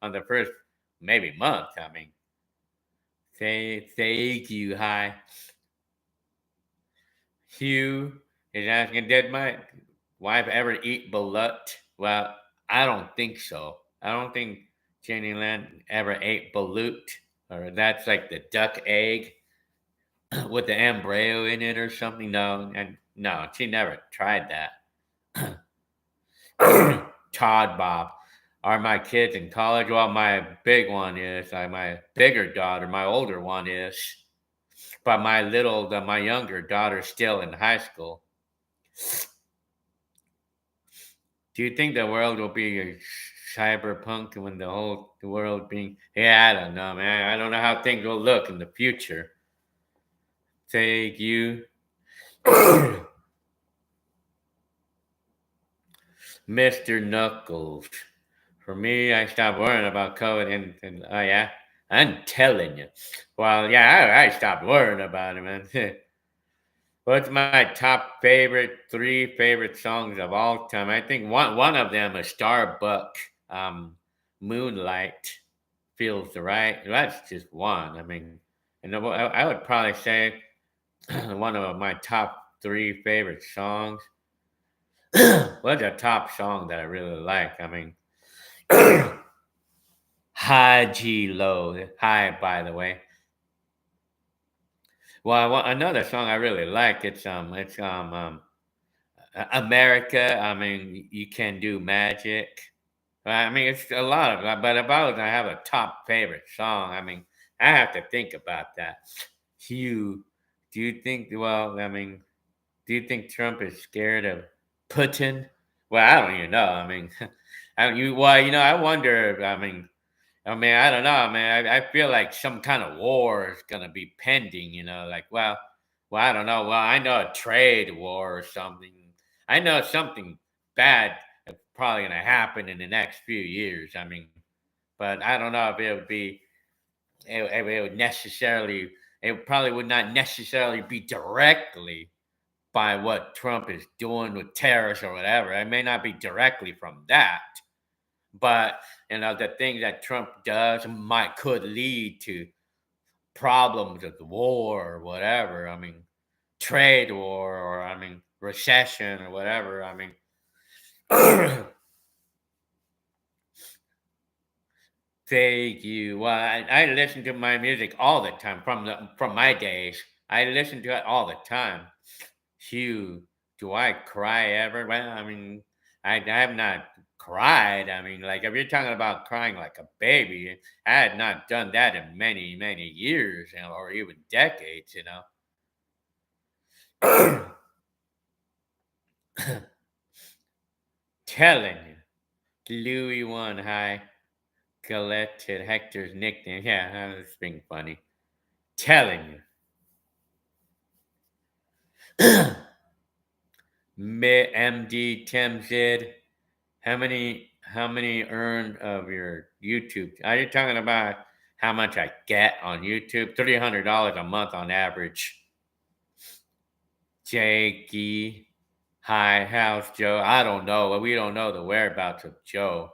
on the first maybe month. I mean, thank you. Hi. Hugh is asking, did my wife ever eat balut? Well, I don't think so. I don't think Jenny Lynn ever ate balut, or that's like the duck egg with the embryo in it or something. No, and no, she never tried that. Todd Bob. Are my kids in college? Well, my big one is. My bigger daughter, my older one is. But my younger daughter's still in high school. Do you think the world will be a cyberpunk when the world being? Yeah, I don't know, man. I don't know how things will look in the future. Thank you, Mr. Knuckles. For me, I stopped worrying about COVID, and oh yeah, I'm telling you. Well, yeah, I stopped worrying about it, man. What's my top favorite three favorite songs of all time? I think one of them is Starbuck, um, Moonlight, Feels right. That's just one. I mean, and I would probably say one of my top three favorite songs. What's a top song that I really like? I mean, High G Low, High, by the way. Well, another song I really like. America. I mean, you can do magic. I mean, it's a lot of, but about I have a top favorite song. I mean, I have to think about that. Hugh, do you think? Well, I mean, do you think Trump is scared of Putin? Well, I don't even know. I mean, I wonder. I mean, I don't know, man. I feel like some kind of war is gonna be pending. Like, well, I don't know. Well, I know a trade war or something. I know something bad is probably gonna happen in the next few years. I mean, but I don't know if it would be. It would necessarily. It probably would not necessarily be directly by what Trump is doing with tariffs or whatever. It may not be directly from that, but the things that Trump does could lead to problems of the war or whatever. I mean, trade war or I mean recession or whatever. I mean, thank you. Well, I listen to my music all the time from my days. I listen to it all the time. Hugh, do I cry ever? Well, I mean, I have not cried. I mean, like if you're talking about crying like a baby, I had not done that in many, many years, or even decades. Telling you, Louis one high, Galette Hector's nickname. Yeah, I was being funny. Telling you, MD Tim Zid. How many earned of your YouTube? Are you talking about how much I get on YouTube? $300 a month on average. Jakey, hi, how's Joe? I don't know. We don't know the whereabouts of Joe.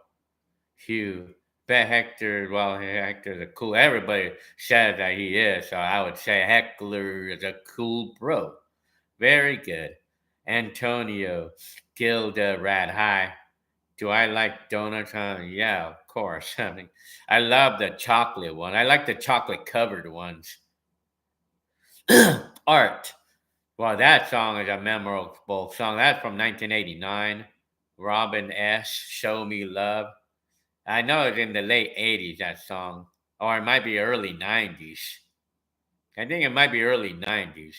Hugh, bet Hector. Well, Hector's a cool. Everybody says that he is, so I would say Heckler is a cool bro. Very good. Antonio, Gilda, Rat High. Do I like donuts? Yeah, of course. I mean, I love the chocolate one. I like the chocolate covered ones. Art. Well, that song is a memorable song. That's from 1989. Robin S. Show Me Love. I know it's in the late 80s, that song. Or it might be early 90s. I think it might be early 90s.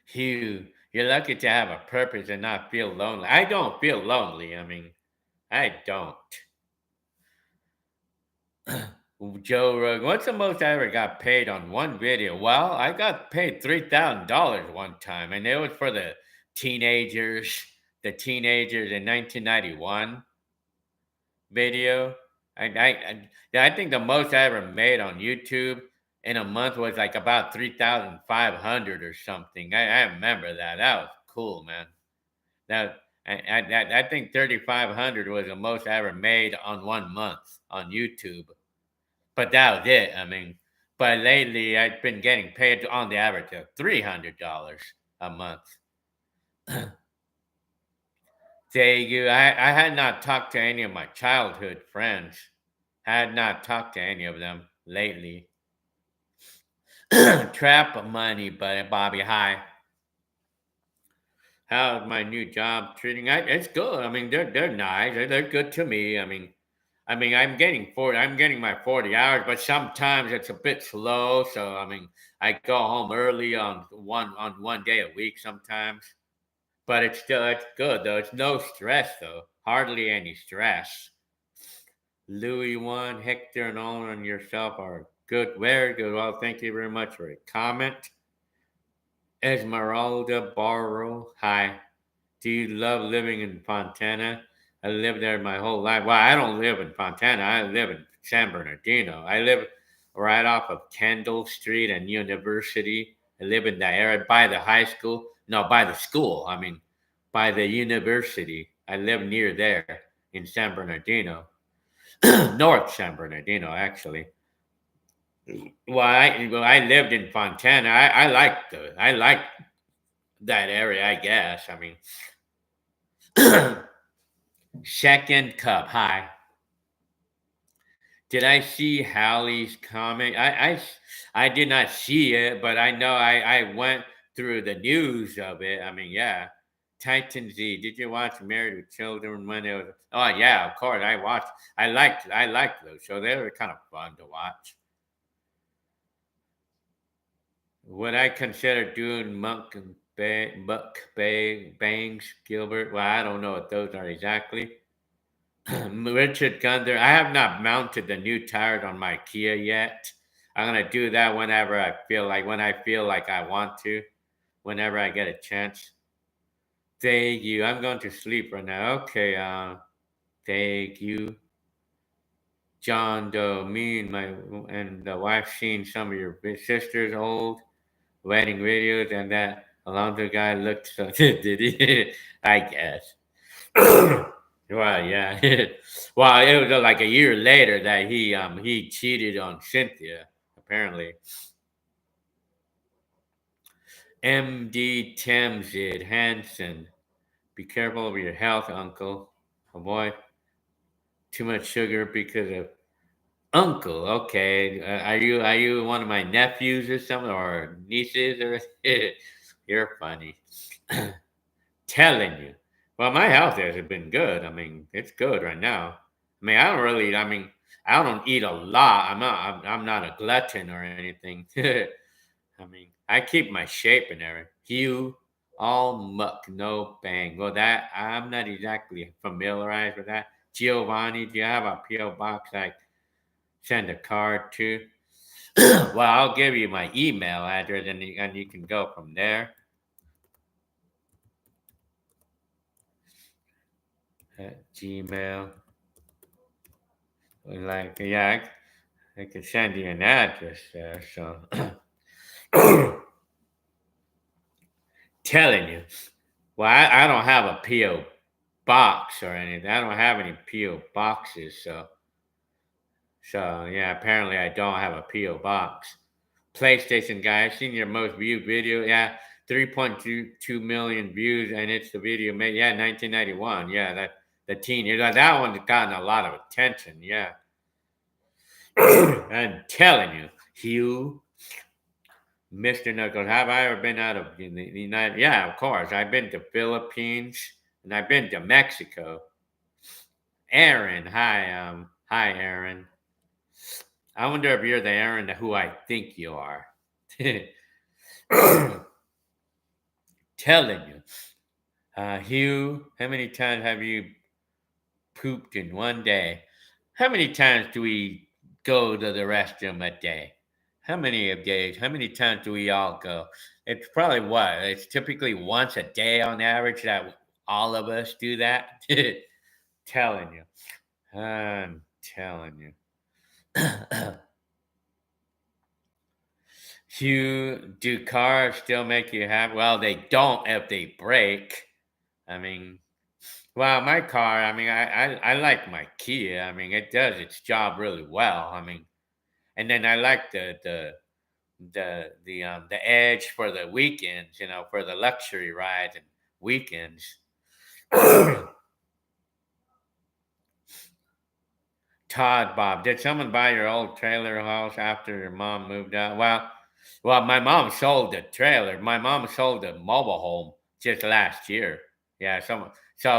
Hugh, you're lucky to have a purpose and not feel lonely. I don't feel lonely. I mean, I don't. Joe Rogan. What's the most I ever got paid on one video? Well, I got paid $3,000 one time, and it was for teenagers, the teenagers in 1991 video. I think the most I ever made on YouTube in a month was like about 3,500 or something. I remember that. That was cool, man. That I think 3,500 was the most I ever made on one month on YouTube. But that was it. I mean, but lately I've been getting paid on the average of $300 a month. Thank you. I had not talked to any of my childhood friends. Had not talked to any of them lately. Trap money, but Bobby, hi. How's my new job treating? It's good. I mean, they're nice. They're good to me. I mean, I'm getting my 40 hours, but sometimes it's a bit slow. So I mean, I go home early on one day a week sometimes. But it's good though. It's no stress though. Hardly any stress. Louis one, Hector and all and yourself are good, very good. Well, thank you very much for a comment. Esmeralda Barrow, hi. Do you love living in Fontana? I lived there my whole life. Well, I don't live in Fontana. I live in San Bernardino. I live right off of Kendall Street and University. I live in that area by the high school. No, by the school. I mean, by the university. I live near there in San Bernardino, North San Bernardino, actually. Well, I lived in Fontana. I like that area. I guess. I mean, second cup. Hi. Did I see Hallie's comment? I did not see it, but I know I went through the news of it. I mean, yeah. Titan Z. Did you watch Married with Children when it was? Oh yeah, of course. I watched. I liked those. So they were kind of fun to watch. Would I consider doing bangs, Gilbert? Well, I don't know what those are exactly. Richard Gunther. I have not mounted the new tires on my Kia yet. I'm gonna do that whenever I feel like when I feel like I want to, whenever I get a chance. Thank you. I'm going to sleep right now. Okay. Thank you, John Doe. Me and the wife seen some of your sisters' old wedding videos, and that Alonso guy looked so. Did he? I guess. Well, yeah. Well, it was like a year later that he cheated on Cynthia. Apparently, M.D. Tamzid Hansen. Be careful of your health, Uncle. Avoid too much sugar because of Uncle. Okay, are you one of my nephews or something or nieces or? You're funny. Telling you. Well, my health has been good. I mean, it's good right now. I mean, I don't really. I mean, I don't eat a lot. I'm not a glutton or anything. I mean, I keep my shape in there. Hugh, all muck, no bang. Well, that I'm not exactly familiarized with that. Giovanni, do you have a PO box I send a card to? Well, I'll give you my email address, and you can go from there. At Gmail. Like, yeah, I can send you an address there. So, telling you. Well, I don't have a PO box or anything. I don't have any PO boxes. So yeah. Apparently, I don't have a PO box. PlayStation guy, I've seen your most viewed video. Yeah, 3.22 million views, and it's the video made. Yeah, 1991. Yeah, the teen. That one's gotten a lot of attention. Yeah, I'm telling you, Hugh. Mr. Knuckles, have I ever been out of the United? Yeah, of course. I've been to Philippines and I've been to Mexico. Aaron, hi, Aaron. I wonder if you're the Aaron who I think you are. Telling you, Hugh, how many times have you pooped in one day? How many times do we go to the restroom a day? How many of days? How many times do we all go? It's probably what? It's typically once a day on average that all of us do that. Telling you. I'm telling you. Do cars still make you happy? Well, they don't if they break. I mean, well, my car, I mean, I like my Kia. I mean, it does its job really well. I mean, and then I like the edge for the weekends, for the luxury rides and weekends. Todd Bob, did someone buy your old trailer house after your mom moved out? Well, my mom sold the trailer. My mom sold the mobile home just last year. Yeah, so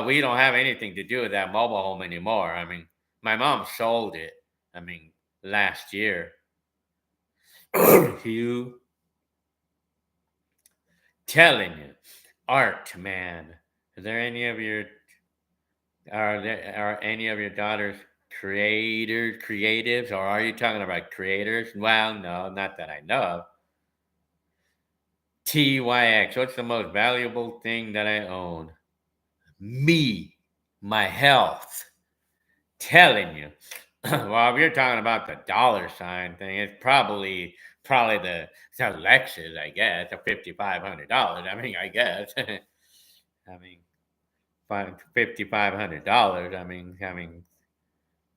we don't have anything to do with that mobile home anymore. I mean, my mom sold it. I mean, last year. You telling you, art man. Is there any of your are any of your daughters creatives, or are you talking about creators? Well, no, not that I know of. TYX, what's the most valuable thing that I own? Me. my health. Telling you. Well, if you're talking about the dollar sign thing, it's probably the Lexus, I guess, the $5,500. I mean, I guess. I mean, $5,500. I mean,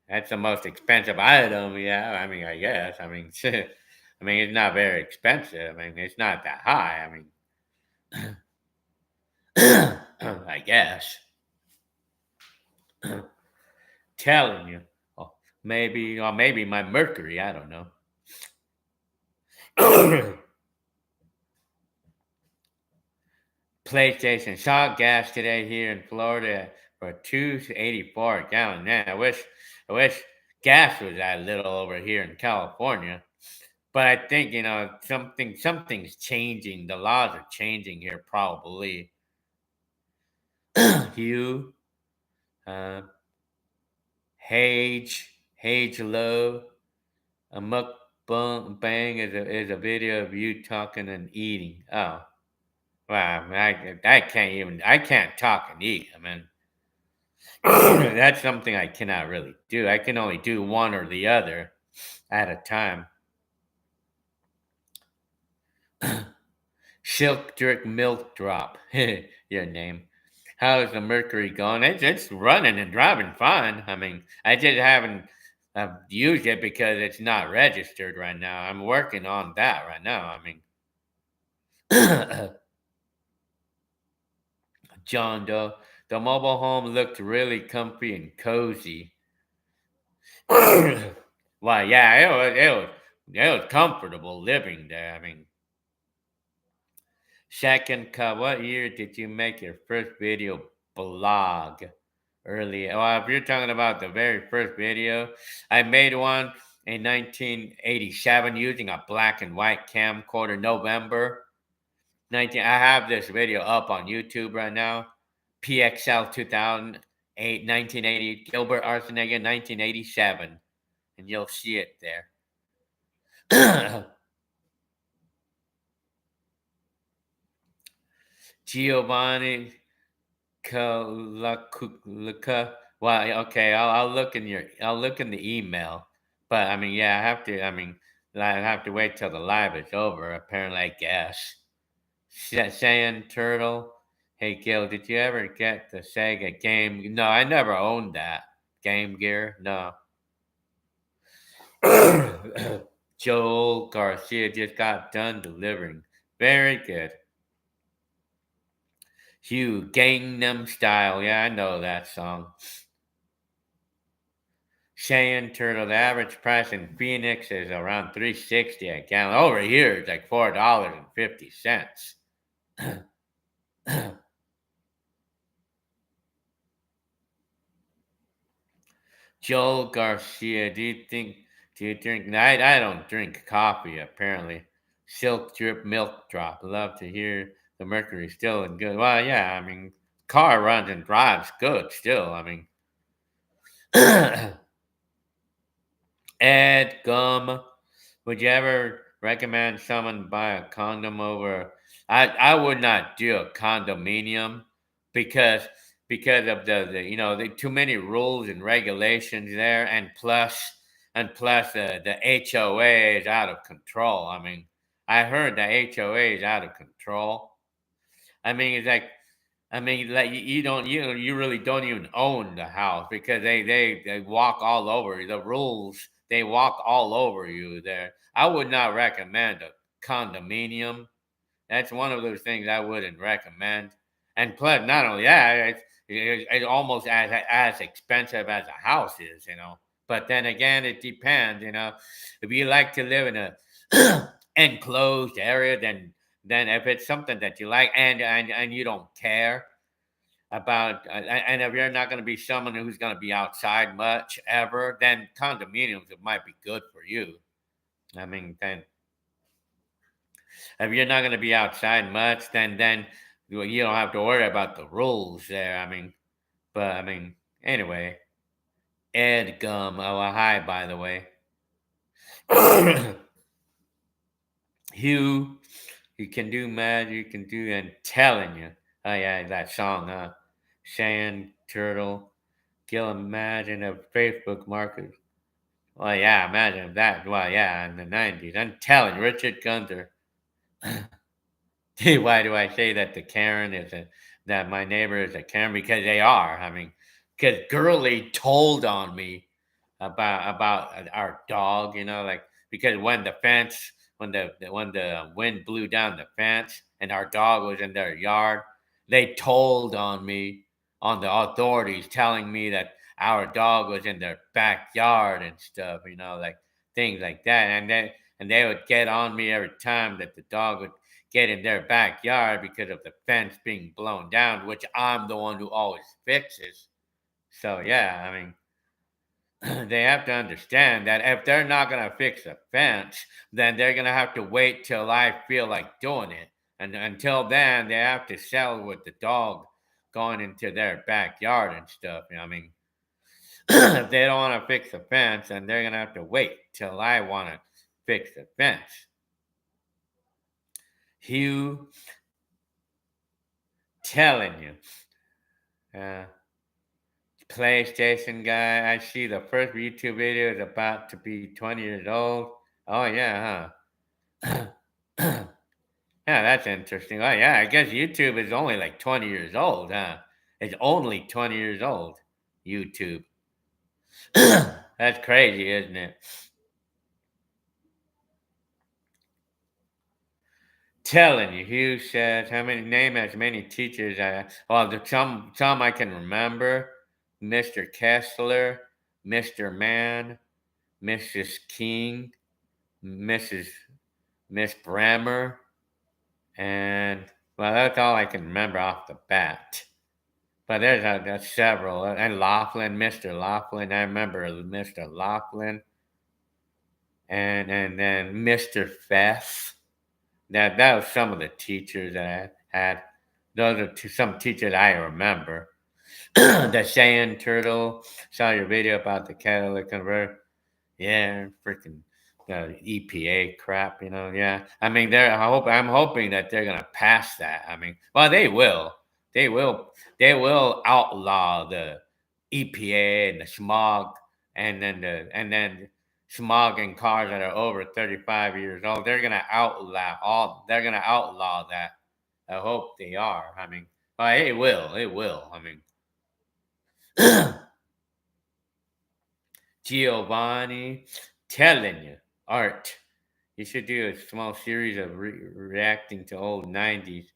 that's the most expensive item. Yeah, I mean, I guess. I mean, I mean, it's not very expensive. I mean, it's not that high. I mean, I guess. Telling you. Oh, maybe my Mercury. I don't know. PlayStation shot gas today here in Florida for 2.84 a gallon. Man, I wish gas was that little over here in California. But I think something's changing. The laws are changing here probably. Hugh, uh, Hage Low, a mukbang bang is a video of you talking and eating. Oh, wow! I can't talk and eat. I mean. That's something I cannot really do. I can only do one or the other at a time. Silk Drink Milk Drop. Your name. How's the Mercury going? It's running and driving fine. I mean, I just haven't used it because it's not registered right now. I'm working on that right now. I mean, John Doe. The mobile home looked really comfy and cozy. Well, yeah, it was comfortable living there. I mean, second cut. What year did you make your first video blog? Early. Well, if you're talking about the very first video, I made one in 1987 using a black and white camcorder. November 19. I have this video up on YouTube right now. PXL 2008, 1980. Gilbert Arsenega 1987, and you'll see it there. Giovanni Kalakuka. Well, okay, I'll look in the email. But I mean, yeah, I have to wait till the live is over. Apparently, I guess. Saiyan Turtle. Hey, Gil, did you ever get the Sega game? No, I never owned that Game Gear. No. Joel Garcia just got done delivering. Very good. Hugh, Gangnam Style. Yeah, I know that song. Cheyenne Turtle, the average price in Phoenix is around 360 a gallon. Over here, it's like $4.50. Joel Garcia, do you drink? No, I don't drink coffee, apparently. Silk Drip Milk Drop. Love to hear the Mercury still in good. Well, yeah, I mean, car runs and drives good still. I mean, Ed Gum. Would you ever recommend someone buy a condom over? I would not do a condominium because of the too many rules and regulations there, and plus the HOA is out of control. I mean, I heard the HOA is out of control. I mean, it's like like you don't you really don't even own the house because they walk all over you. The rules, they walk all over you there. I would not recommend a condominium. That's one of those things I wouldn't recommend. And plus, not only that, it's almost as expensive as a house is. But then again, it depends. If you like to live in a enclosed area, then if it's something that you like and you don't care about, and if you're not going to be someone who's going to be outside much ever, then condominiums it might be good for you. I mean, then if you're not going to be outside much, then you don't have to worry about the rules there. I mean, but I mean, anyway, Ed Gum. Oh, hi, by the way. Hugh, you can do magic, you can do, and telling you. Oh yeah, that song, Sand Turtle. Gil, imagine a Facebook market. Well, yeah, imagine that. Well, yeah, in the 90s. I'm telling you, Richard Gunther. Why do I say that the Karen is that my neighbor is a Karen? Because they are. I mean, because Girly told on me about our dog. Like because when the wind blew down the fence and our dog was in their yard, they told on me on the authorities, telling me that our dog was in their backyard and stuff. Like things like that, and they would get on me every time that the dog would get in their backyard because of the fence being blown down, which I'm the one who always fixes. So yeah, I mean, they have to understand that if they're not gonna fix the fence, then they're gonna have to wait till I feel like doing it. And until then, they have to sell with the dog going into their backyard and stuff. I mean, if they don't want to fix the fence, then they're gonna have to wait till I want to fix the fence. Hugh, telling you. Uh, PlayStation guy. I see the first YouTube video is about to be 20 years old. Oh yeah, huh? Yeah, that's interesting. Oh yeah, I guess YouTube is only like 20 years old, huh? It's only 20 years old. YouTube. That's crazy, isn't it? Telling you, Hugh says, how many name as many teachers well, some I can remember. Mr. Kessler, Mr. Mann, Mrs. King, Mrs. Miss Brammer, and well, that's all I can remember off the bat. But there's several, and Laughlin, Mr. Laughlin. I remember Mr. Laughlin, and then Mr. Fess. That was some of the teachers that I had. Those are some teachers I remember. The Sand Turtle. Saw your video about the catalytic converter. Yeah, freaking EPA crap, Yeah, I mean, I'm hoping that they're gonna pass that. I mean, well, they will. They will. They will outlaw the EPA and the smog, and then smog in cars that are over 35 years old. They're gonna outlaw that. I hope they are. I mean, well, it will. It will. I mean. Giovanni, telling you, Art. You should do a small series of reacting to old 90s.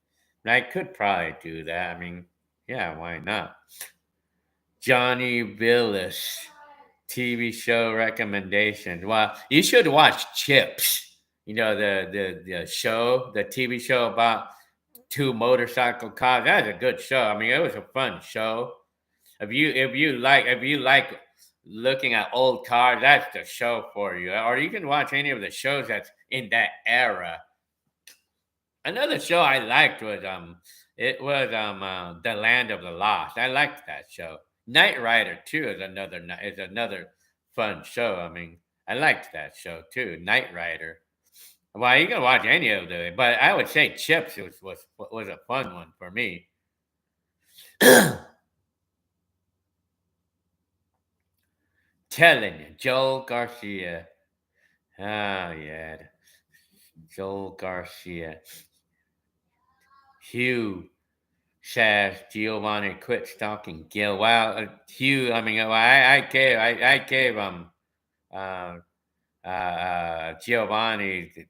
I could probably do that. I mean, yeah, why not? Johnny Villas, TV show recommendations. Well, you should watch Chips. The show, the TV show about two motorcycle cars. That's a good show. I mean, it was a fun show. If you like looking at old cars, that's the show for you. Or you can watch any of the shows that's in that era. Another show I liked was The Land of the Lost. I liked that show. Knight Rider too is another fun show. I mean, I liked that show too. Knight Rider. Well, you can watch any of them, but I would say Chips was a fun one for me. Telling you, Joel Garcia. Oh yeah, Joel Garcia. Hugh says Giovanni quit stalking Gil. Well, Hugh. I mean, I gave uh, Giovanni the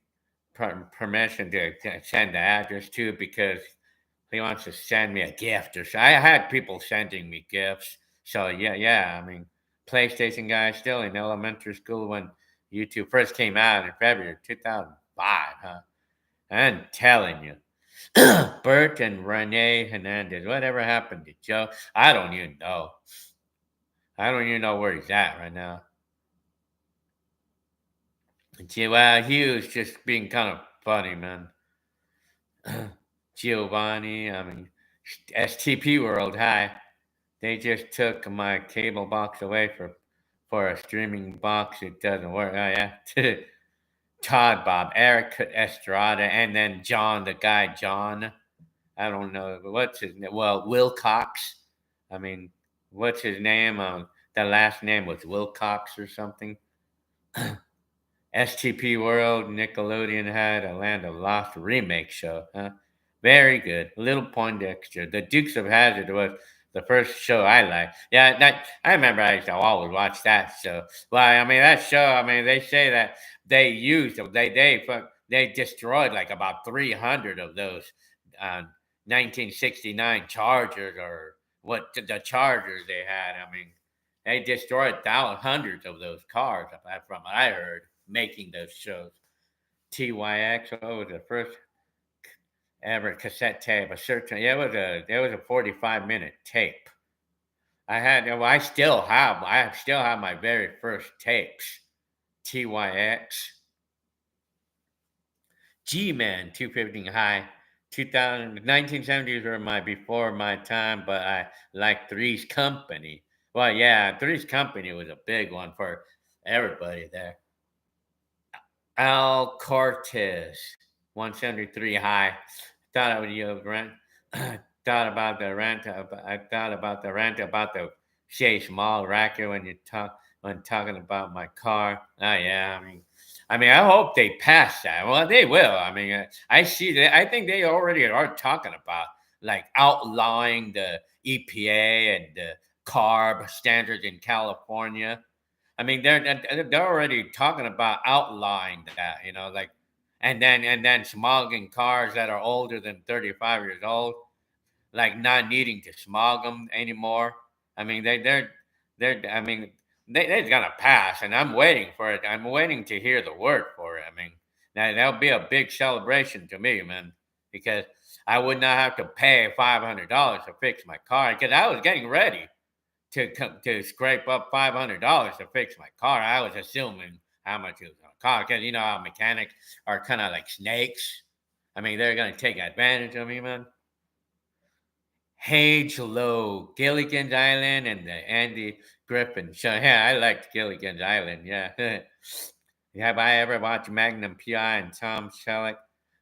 permission to send the address to because he wants to send me a gift or so. I had people sending me gifts. So yeah, yeah. I mean, PlayStation guy still in elementary school when YouTube first came out in February 2005, huh? I'm telling you. Bert and Renee Hernandez. Whatever happened to Joe? I don't even know. I don't even know where he's at right now. Well, he was just being kind of funny, man. Giovanni, I mean, STP World, hi. They just took my cable box away for a streaming box. It doesn't work. Oh, yeah. Todd Bob, Eric Estrada, and then John, the guy John. I don't know what's his name. Well, Wilcox. I mean, what's his name? The last name was Wilcox or something. STP World, Nickelodeon had a Land of Lost remake show. Huh? Very good. Little Poindexter. The Dukes of Hazzard was the first show I liked. Yeah, that I remember I used to always watch that show. Well, I mean that show. I mean they say that they destroyed like about 300 of those uh, 1969 Chargers or what the Chargers they had. I mean they destroyed hundreds of those cars, from what I heard, making those shows. TYX, what was the first ever cassette tape? A certain, yeah, it was a 45-minute tape. I still have my very first tapes. TYX, G-Man, 215 high. 2000, 1970s were my before my time, but I like Three's Company. Well, yeah, Three's Company was a big one for everybody there. Al Cortez, 173 high. Thought I would rant. Thought about the rant. I thought about the rant about the Shea Small racket when talking about my car. Oh yeah, I mean, I hope they pass that. Well, they will. I mean, I see that. I think they already are talking about like outlawing the EPA and the carb standards in California. I mean, they're already talking about outlawing that, like, and then smogging cars that are older than 35 years old, like not needing to smog them anymore. I mean, I mean, they're gonna pass, and I'm waiting for it. I'm waiting to hear the word for it. I mean, that'll be a big celebration to me, man, because I would not have to pay $500 to fix my car because I was getting ready to scrape up $500 to fix my car. I was assuming how much it was going to cost because you know how mechanics are kind of like snakes. I mean, they're going to take advantage of me, man. Hage Low, Gilligan's Island, and the Andy Griffin show. Yeah, I liked Gilligan's Island. Yeah. Have I ever watched Magnum PI and Tom Selleck?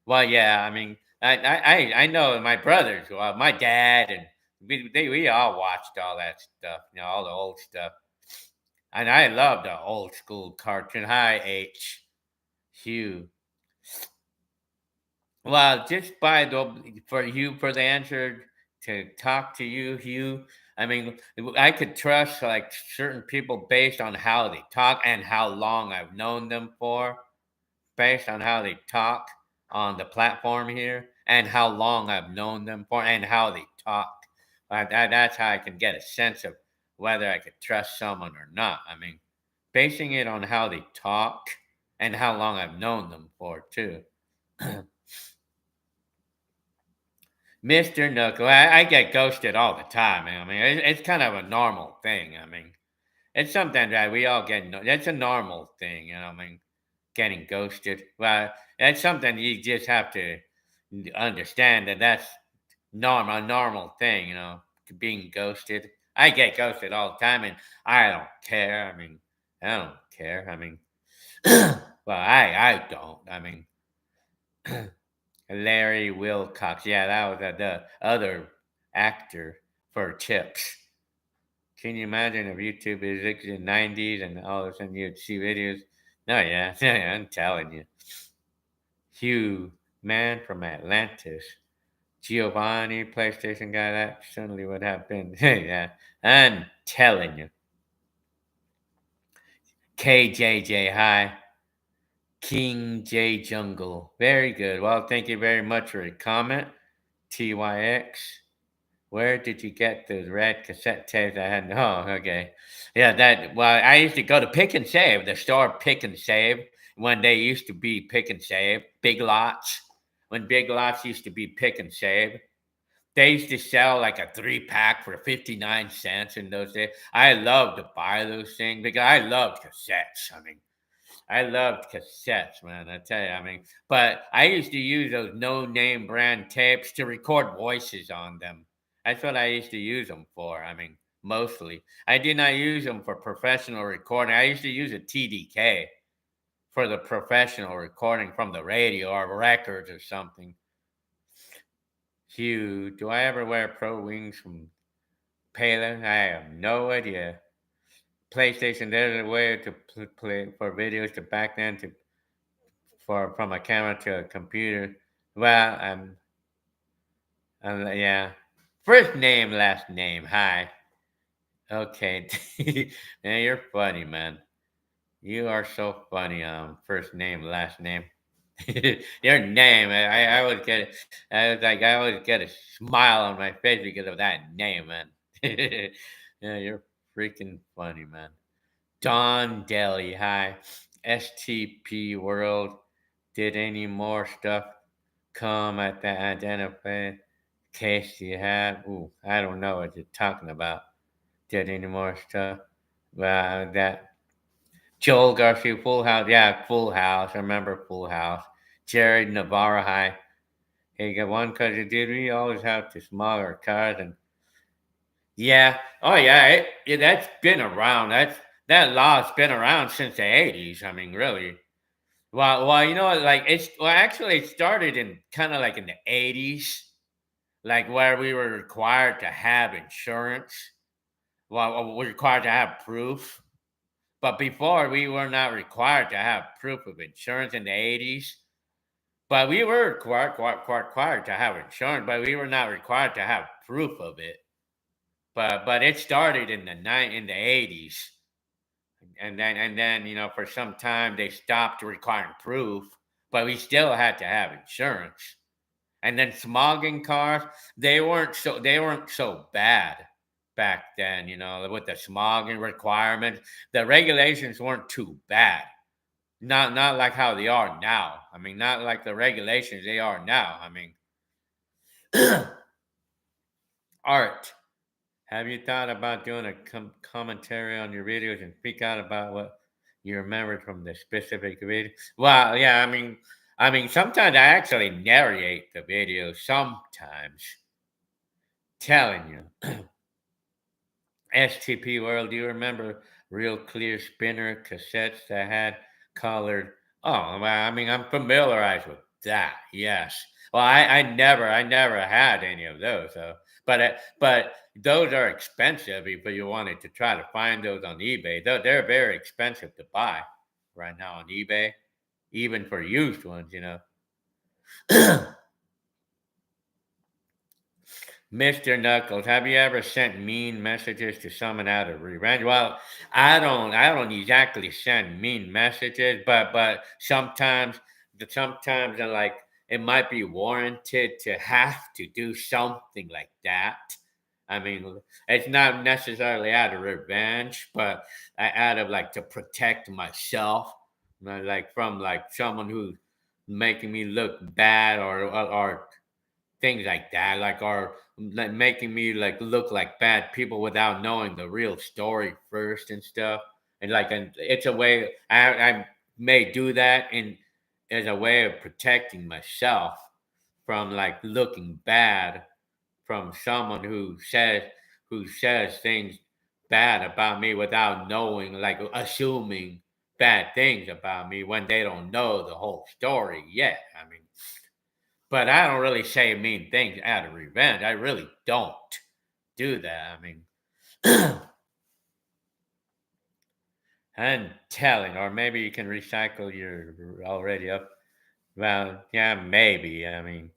Well, yeah. I mean, I know my brothers, my dad, and we all watched all that stuff. All the old stuff, and I love the old school cartoon. Hi, Hugh. Well, just by the for the answer to talk to you, Hugh. I mean, I could trust like certain people based on how they talk and how long I've known them for, based on how they talk on the platform here and how long I've known them for and how they talk. That's how I can get a sense of whether I could trust someone or not. I mean, basing it on how they talk and how long I've known them for, too. Mr. Knuckle, I get ghosted all the time. Man. I mean, it's kind of a normal thing. I mean, it's something that we all get. It's a normal thing, I mean, getting ghosted. Well, that's something you just have to understand that that's a normal thing. Being ghosted. I get ghosted all the time, and I don't care. I mean, I don't care. I mean, well, I don't. I mean. Larry Wilcox. Yeah, that was the other actor for Chips. Can you imagine if YouTube is in the 90s and all of a sudden you'd see videos? No, yeah, yeah, I'm telling you. Hugh, man from Atlantis. Giovanni, PlayStation guy, that certainly would have been. Yeah, I'm telling you. KJJ, hi. King J Jungle. Very good. Well, thank you very much for your comment. TYX. Where did you get those red cassette tapes? I had oh, okay. Yeah, well, I used to go to Pick and Save, the store Pick and Save, when they used to be Pick and Save, Big Lots. When Big Lots used to be Pick and Save. They used to sell like a 3-pack for 59 cents in those days. I loved to buy those things because I loved cassettes. I mean, I loved cassettes, man. I tell you, I mean, but I used to use those no name brand tapes to record voices on them. That's what I used to use them for. I mean, mostly. I did not use them for professional recording. I used to use a TDK for the professional recording from the radio or records or something. Hugh, do I ever wear pro wings from Palin? I have no idea. PlayStation, there's a way to play for videos to back then to for from a camera to a computer. Well, yeah. First name, last name. Hi. Okay. Man, you're funny, man. You are so funny. First name, last name. Your name. I always get. I was like, I always get a smile on my face because of that name, man. Yeah, you're freaking funny, man. Don Daly, hi. STP World. Did any more stuff come at the identify case you had? Ooh, I don't know what you're talking about. Did any more stuff? That Joel Garcia, Full House. Yeah, Full House. I remember Full House. Jared Navarro, hi. Hey, got one cousin. Did we always have to smaller cars and yeah. Oh, yeah. Yeah, that's been around. That law's been around since the '80s. I mean, really. Well, you know, like actually, it started in kind of like in the '80s, like where we were required to have insurance. Well, we're required to have proof, but before we were not required to have proof of insurance in the '80s. But we were required to have insurance, but we were not required to have proof of it. But it started in the '80s, and then for some time they stopped requiring proof, but we still had to have insurance. And then smogging cars, they weren't so bad back then. With the smogging requirements, the regulations weren't too bad. Not like how they are now. I mean, not like the regulations they are now. I mean, art. Have you thought about doing a commentary on your videos and speak out about what you remembered from the specific video? Well, yeah, I mean, sometimes I actually narrate the video. Sometimes, telling you, STP World. Do you remember real clear spinner cassettes that had colored? Oh, well, I mean, I'm familiarized with that. Yes. Well, I never had any of those. So, but those are expensive if you wanted to try to find those on eBay. They're very expensive to buy right now on eBay, even for used ones. Mr. Knuckles, have you ever sent mean messages to someone out of revenge? Well, I don't exactly send mean messages, but sometimes like it might be warranted to have to do something like that. I mean, it's not necessarily out of revenge, but out of like to protect myself, like from like someone who's making me look bad or things like that, like are like making me like look like bad people without knowing the real story first and stuff. And it's a way I may do that in as a way of protecting myself from like looking bad from someone who says things bad about me without knowing, like assuming bad things about me when they don't know the whole story yet. I mean, but I don't really say mean things out of revenge. I really don't do that. I mean, I'm telling, or maybe you can recycle your already up. Well, yeah, maybe. I mean,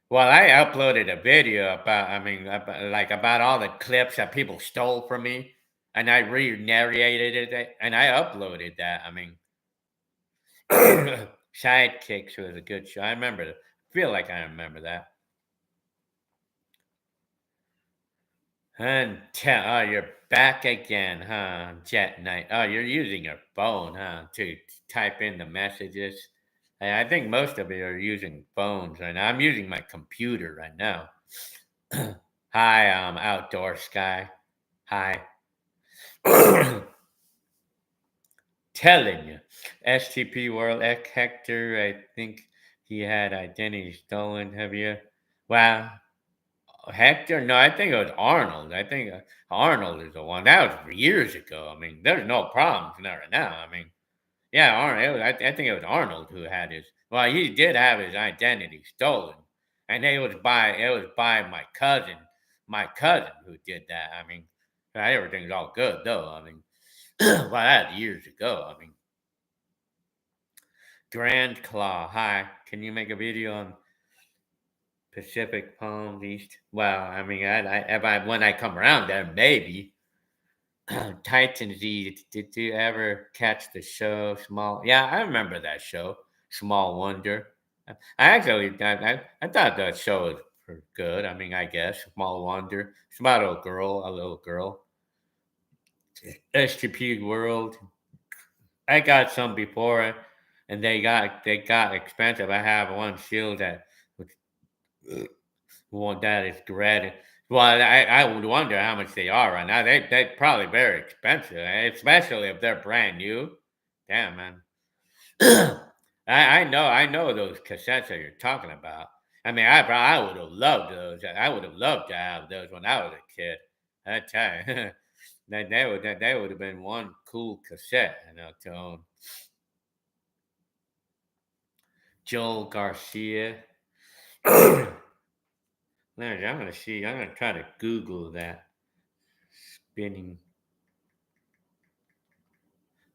well, I uploaded a video about all the clips that people stole from me, and I re-narrated it, and I uploaded that. I mean, Sidekicks was a good show. I remember. Feel like I remember that. Oh, you're back again, huh, Jet Knight? Oh, you're using your phone, huh, to type in the messages. I think most of you are using phones right now. I'm using my computer right now. Hi, Outdoor Sky. Hi. Telling you. STP World X Hector, I think he had identity stolen. Have you? Wow. Hector? No, I think it was Arnold. I think Arnold is the one. That was years ago. I mean, there's no problems there right now. I mean, yeah, Arnold. I think it was Arnold who had his. Well, he did have his identity stolen, and it was by my cousin. my cousin who did that. I mean, everything's all good though. I mean, well, that years ago. I mean, Grand Claw. Hi, can you make a video on Pacific Palm East? Well, I mean, if I when I come around there, maybe. Titan Z. Did you ever catch the show Small? Yeah, I remember that show, Small Wonder. I thought that show was pretty good. I mean, I guess Small Wonder. It's about a little girl. STP World. I got some before it, and they got expensive. I have one shield one that is red. Well, I would wonder how much they are right now. They probably very expensive, especially if they're brand new. Damn, man. I know those cassettes that you're talking about. I mean, I would have loved those. I would have loved to have those when I was a kid. I tell you, they would have been one cool cassette, to own. Joel Garcia. I'm gonna see. I'm gonna try to Google that spinning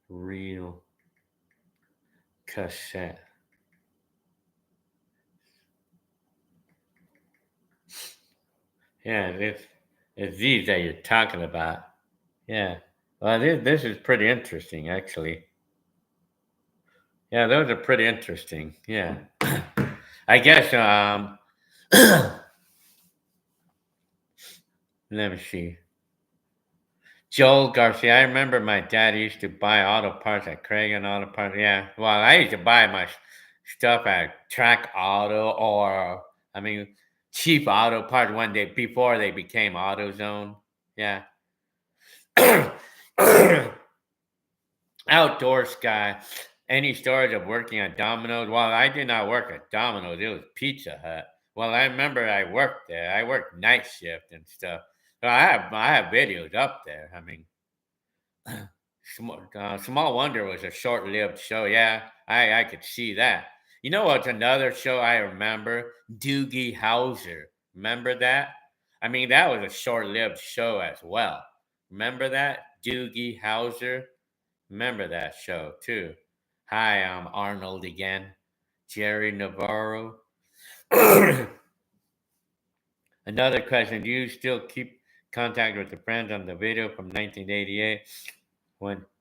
reel cassette. Yeah, it's these that you're talking about. Yeah. Well, this is pretty interesting, actually. Yeah, those are pretty interesting. Yeah. I guess. Let me see. Joel Garcia. I remember my dad used to buy auto parts at Craig and Auto Parts. Yeah. Well, I used to buy my stuff at Track Auto or, I mean, cheap auto parts when they before they became AutoZone. Yeah. Outdoors guy. Any stories of working at Domino's? Well, I did not work at Domino's. It was Pizza Hut. Well, I remember I worked there. I worked night shift and stuff. So I have videos up there. I mean, Small Wonder was a short-lived show. Yeah, I could see that. You know what's another show I remember? Doogie Howser. Remember that? I mean, that was a short-lived show as well. Remember that? Doogie Howser? Remember that show too. Hi, I'm Arnold again. Jerry Navarro. Another question. Do you still keep contact with the friends on the video from 1988?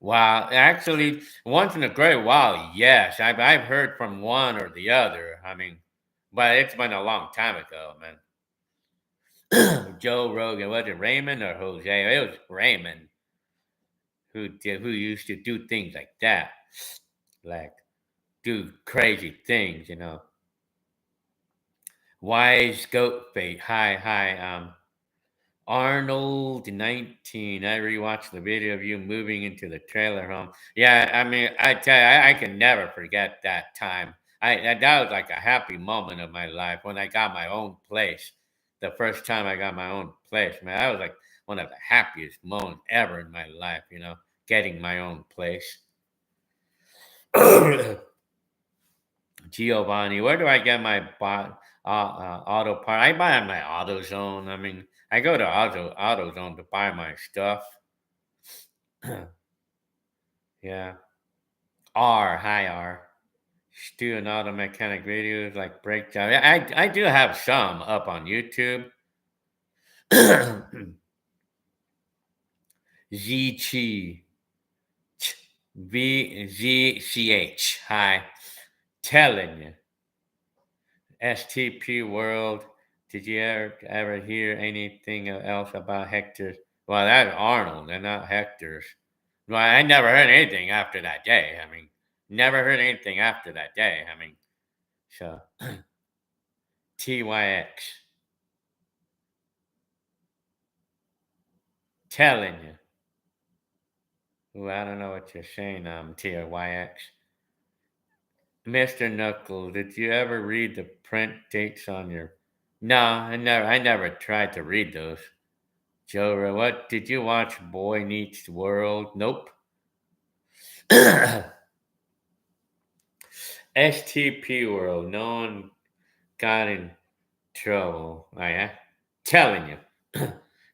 Wow, actually, once in a great while, yes. I've heard from one or the other. I mean, but it's been a long time ago, man. Joe Rogan, was it Raymond or Jose? It was Raymond who used to do things like that, like do crazy things. Wise Goat Fate. Hi. Arnold 19. I rewatched the video of you moving into the trailer home. Yeah, I mean, I tell you, I can never forget that time. That was like a happy moment of my life when I got my own place. The first time I got my own place, man, that was like one of the happiest moments ever in my life. Getting my own place. Giovanni, where do I get my auto part? I buy at my AutoZone. I mean, I go to AutoZone to buy my stuff. Yeah. Hi R. Stu and auto mechanic videos like breakdown. Yeah, I do have some up on YouTube. Z Chi V Z C H. Hi. Telling you. STP World. Did you ever hear anything else about Hector's? Well, that's Arnold and not Hector's. Well, I never heard anything after that day. I mean, never heard anything after that day. I mean, so TYX. Telling you. Ooh, I don't know what you're saying, TYX. Mr. Knuckles, did you ever read the print dates on your? No, I never tried to read those. Joe, what did you watch? Boy Meets World? Nope. STP World. No one got in trouble. I am telling you.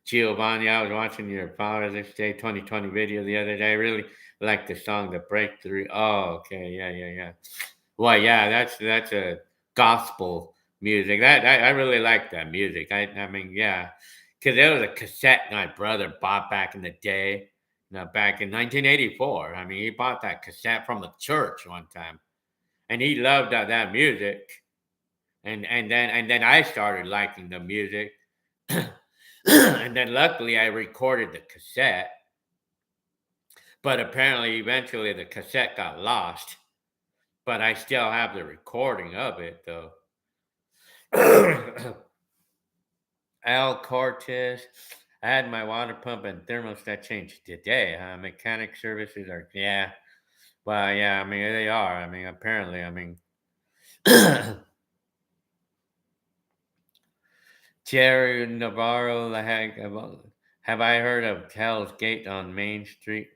Giovanni, I was watching your Father's Day 2020 video the other day. I really like the song "The Breakthrough." Oh, okay, yeah, yeah, yeah. Well, yeah, that's a gospel music. That I really like that music. I mean, yeah, because there was a cassette my brother bought back in the day. Back in 1984. I mean, he bought that cassette from the church one time, and he loved that music. And then I started liking the music, and then luckily I recorded the cassette. But apparently, eventually, the cassette got lost. But I still have the recording of it, though. Al Cortez. I had my water pump and thermostat changed today. Mechanic services are, yeah. Well, yeah, I mean, they are. I mean, apparently, I mean, Jerry Navarro, the heck, have I heard of Hell's Gate on Main Street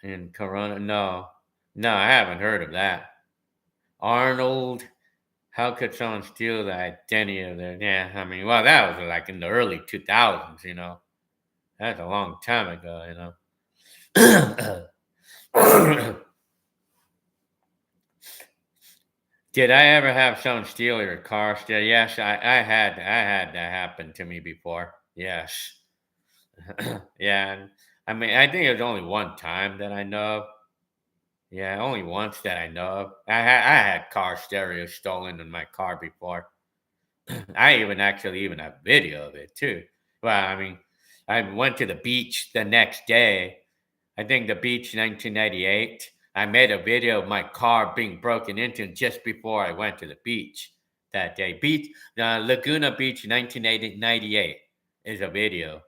in Corona? No, no, I haven't heard of that. Arnold, how could someone steal the identity of their? Yeah, I mean, well, that was like in the early 2000s, you know. That's a long time ago, you know. Did I ever have someone steal your car? Still, yes, I had that happen to me before. Yes, yeah. And, I mean, I think it was only one time that I know of. Yeah, only once that I know of. I had car stereo stolen in my car before. I even actually even have video of it too. Well, I mean, I went to the beach the next day. I think the beach 1998. I made a video of my car being broken into just before I went to the beach that day. Beach Laguna Beach 1998 is a video.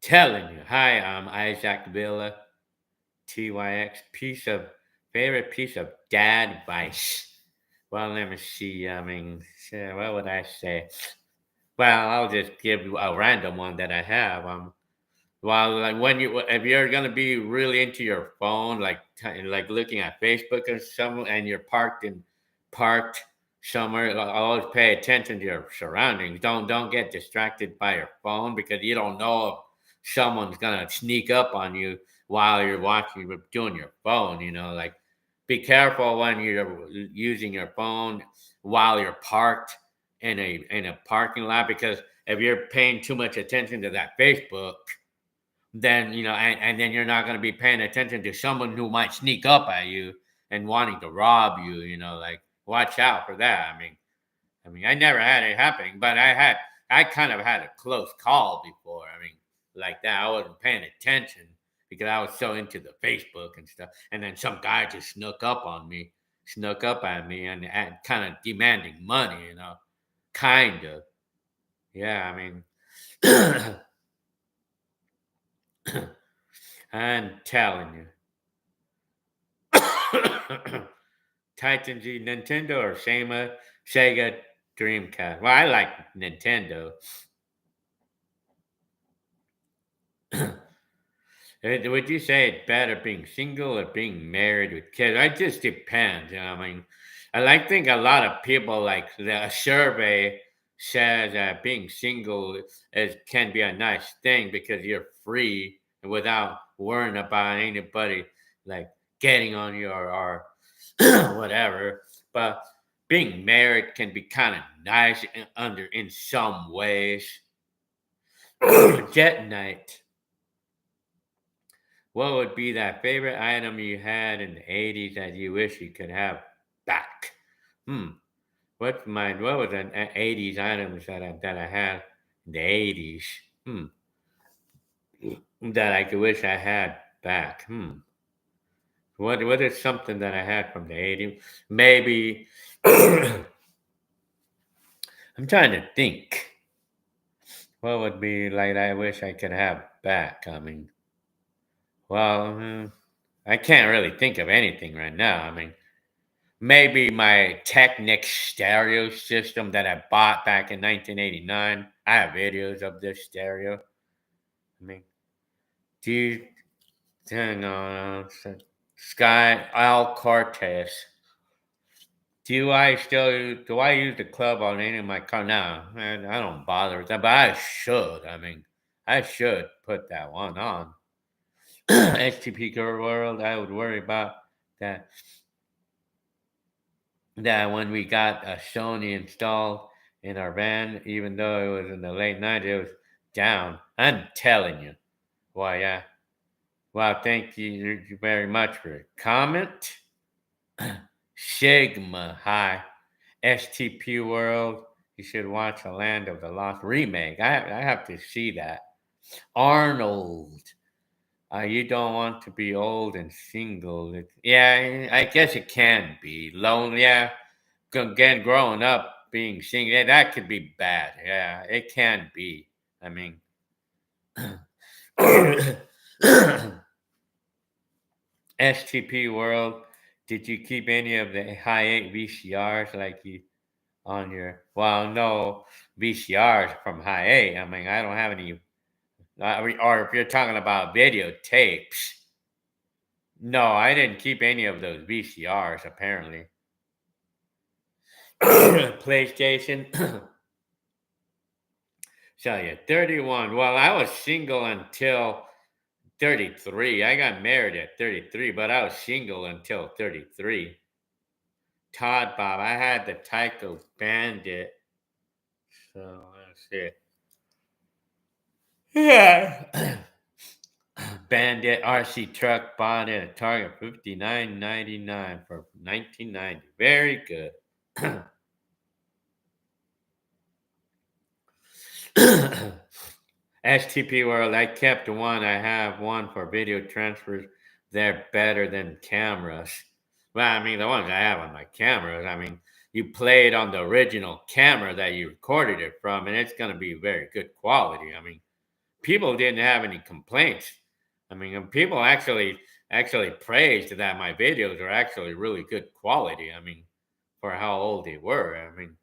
Telling you. Hi, I'm Isaac Villa. TYX favorite piece of dad advice. Well, let me see. I mean, what would I say? Well, I'll just give you a random one that I have. Well, like when if you're gonna be really into your phone, like looking at Facebook or something, and you're parked somewhere, always pay attention to your surroundings. Don't get distracted by your phone because you don't know if someone's gonna sneak up on you while you're doing your phone. You know, like be careful when you're using your phone while you're parked in a parking lot because if you're paying too much attention to that Facebook, then and then you're not going to be paying attention to someone who might sneak up at you and wanting to rob you. Like watch out for that. I mean, I never had it happening, but I kind of had a close call before. I mean, like that. I wasn't paying attention because I was so into the Facebook and stuff, and then some guy just snuck up at me, and kind of demanding money. Kind of. Yeah, I mean. I'm telling you. Titan G, Nintendo or Sega Dreamcast. Well, I like Nintendo. Would you say it's better being single or being married with kids? It just depends. I mean, think a lot of people like the survey says that being single can be a nice thing because you're free without worrying about anybody like getting on you or whatever. But being married can be kind of nice in some ways. Jet night. What would be that favorite item you had in the 80s that you wish you could have back? Hmm. What's mine? What was an 80s items that I had in the 80s? Hmm. That I could wish I had back. Hmm. What is something that I had from the 80s? Maybe I'm trying to think. What would be like I wish I could have back? I mean, well, I can't really think of anything right now. I mean, maybe my Technic stereo system that I bought back in 1989. I have videos of this stereo. I mean, do you, hang on, Sky Al Cortez. Do I use the club on any of my car? No, man, I don't bother with that, but I should. I mean, I should put that one on. HTP World, I would worry about that that when we got a Sony installed in our van, even though it was in the late 90s, it was down. I'm telling you. Well, yeah. Well, thank you very much for your comment. Sigma, hi. STP World, you should watch A Land of the Lost remake. I have to see that. Arnold, you don't want to be old and single. Yeah, I guess it can be lonely. Yeah, again, growing up being single, yeah, that could be bad. Yeah, it can be. I mean, STP World, did you keep any of the high 8 VCRs like you on your? Well, no VCRs from high 8. I mean, I don't have any. Or if you're talking about videotapes, no, I didn't keep any of those VCRs. Apparently, PlayStation. So yeah, 31. Well, I was single until 33. I got married at 33, but I was single until 33. Todd Bob, I had the Tyco Bandit. So let's see. Yeah. Bandit RC truck bought at a Target 59.99 for 1990. Very good. STP World, I kept one. I have one for video transfers. They're better than cameras. Well, I mean, the ones I have on my cameras, I mean, you play it on the original camera that you recorded it from, and it's going to be very good quality. I mean, people didn't have any complaints. I mean, and people actually praised that my videos are actually really good quality. I mean, for how old they were. I mean,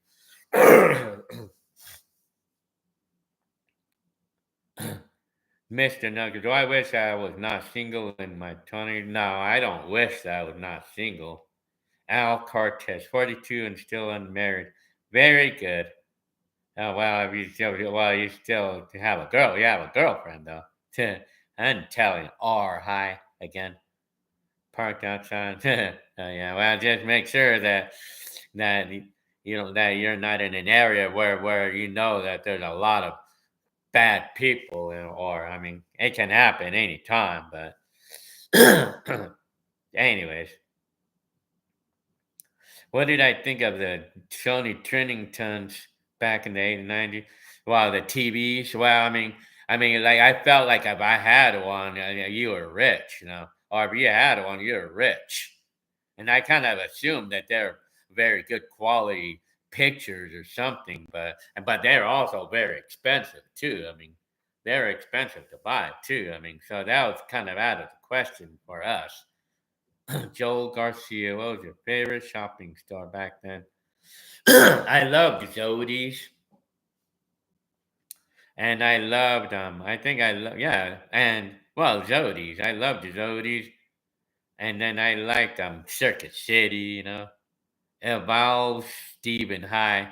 Mr. Nugget, do I wish I was not single in my 20s? No, I don't wish that I was not single. Al Cortez, 42 and still unmarried. Very good. Oh, you still have a girl. You have a girlfriend, though. I'm telling you, R, hi, again. Parked outside. Yeah, well, just make sure that you're not in an area where you know that there's a lot of bad people, or I mean, it can happen anytime. But anyways, what did I think of the Sony Trinitons back in the 80s, 90s? Well, the TVs. Well, I mean, like I felt like if I had one, you were rich, or if you had one, you're rich. And I kind of assumed that they're very good quality pictures or something, but they're also very expensive too. I mean, they're expensive to buy too. I mean, so that was kind of out of the question for us. Joel Garcia, what was your favorite shopping store back then? I loved Zodi's, and I loved I think I love yeah, and well Zodi's. I loved Zodi's, and then I liked Circuit City, Evolve, Stephen High.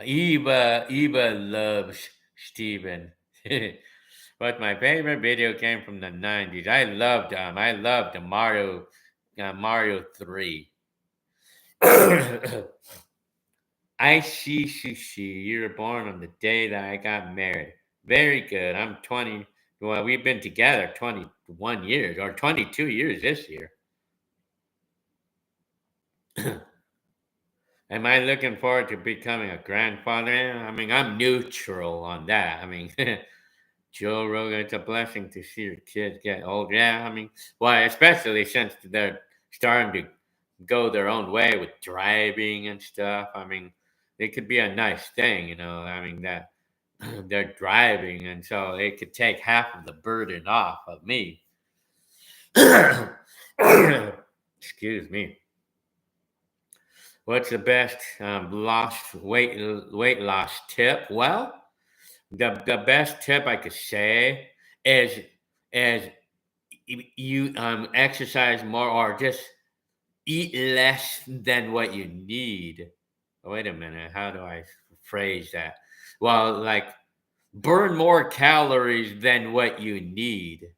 Eva loves Stephen. But my favorite video came from the 90s. I loved the Mario 3. ICCC, you were born on the day that I got married. Very good. I'm 20. Well, we've been together 21 years, or 22 years this year. Am I looking forward to becoming a grandfather? I mean, I'm neutral on that. I mean, Joe Rogan, it's a blessing to see your kids get old. Yeah, I mean, well, especially since they're starting to go their own way with driving and stuff. I mean, it could be a nice thing, I mean, that they're driving, and so it could take half of the burden off of me. Excuse me. What's the best lost weight loss tip? Well, the best tip I could say is you exercise more, or just eat less than what you need. Wait a minute, how do I phrase that? Well, like burn more calories than what you need.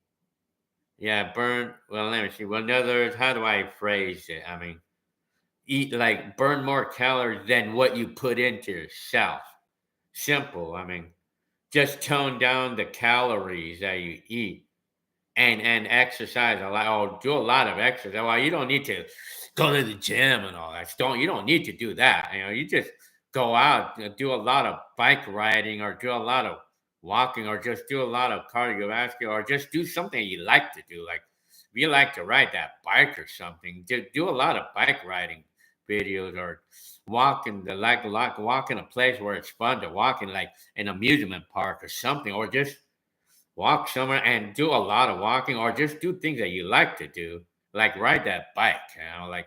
Yeah, burn. Well, let me see. Well, in other words, how do I phrase it? I mean, eat like burn more calories than what you put into yourself. Simple. I mean, just tone down the calories that you eat and exercise a lot or do a lot of exercise. Well, you don't need to go to the gym and all that. You don't need to do that. You just go out, do a lot of bike riding or do a lot of walking or just do a lot of cardiovascular or just do something you like to do. Like if you like to ride that bike or something, do a lot of bike riding videos or walk in the like walk in a place where it's fun to walk in like an amusement park or something or just walk somewhere and do a lot of walking or just do things that you like to do, like ride that bike, like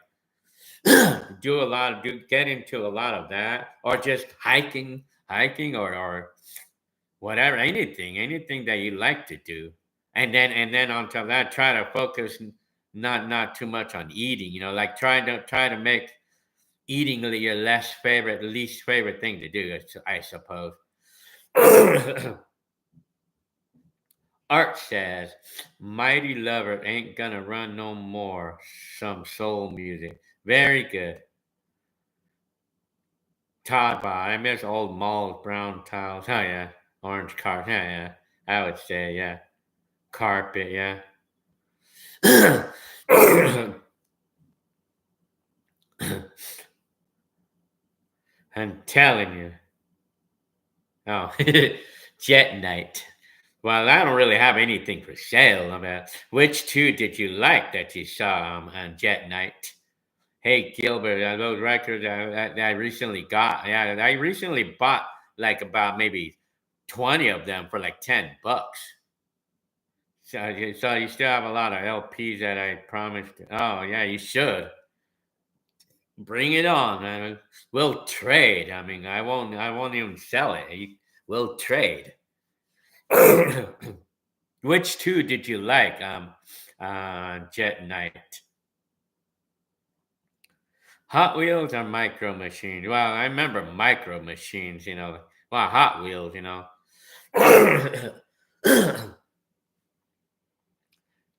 do a lot of do get into a lot of that, or just hiking or whatever, anything that you like to do. And then on top of that, try to focus not too much on eating, like try to make eating your least favorite thing to do, I suppose. Art says, Mighty Lover ain't gonna run no more. Some soul music. Very good. Todd Bob. I miss old malls, brown tiles. Oh, yeah. Orange carpet. Yeah, yeah. I would say, yeah. Carpet, yeah. I'm telling you. Oh, Jet Night. Well, I don't really have anything for sale. I mean, which two did you like that you saw on Jet Night? Hey Gilbert, those records that I recently got. Yeah, I recently bought like about maybe 20 of them for like $10. So you still have a lot of LPs that I promised. Oh yeah, you should bring it on, man. We'll trade. I mean, I won't even sell it. We'll trade. Which two did you like? Jet Knight. Hot Wheels or Micro Machines? Well, I remember Micro Machines, Well, Hot Wheels.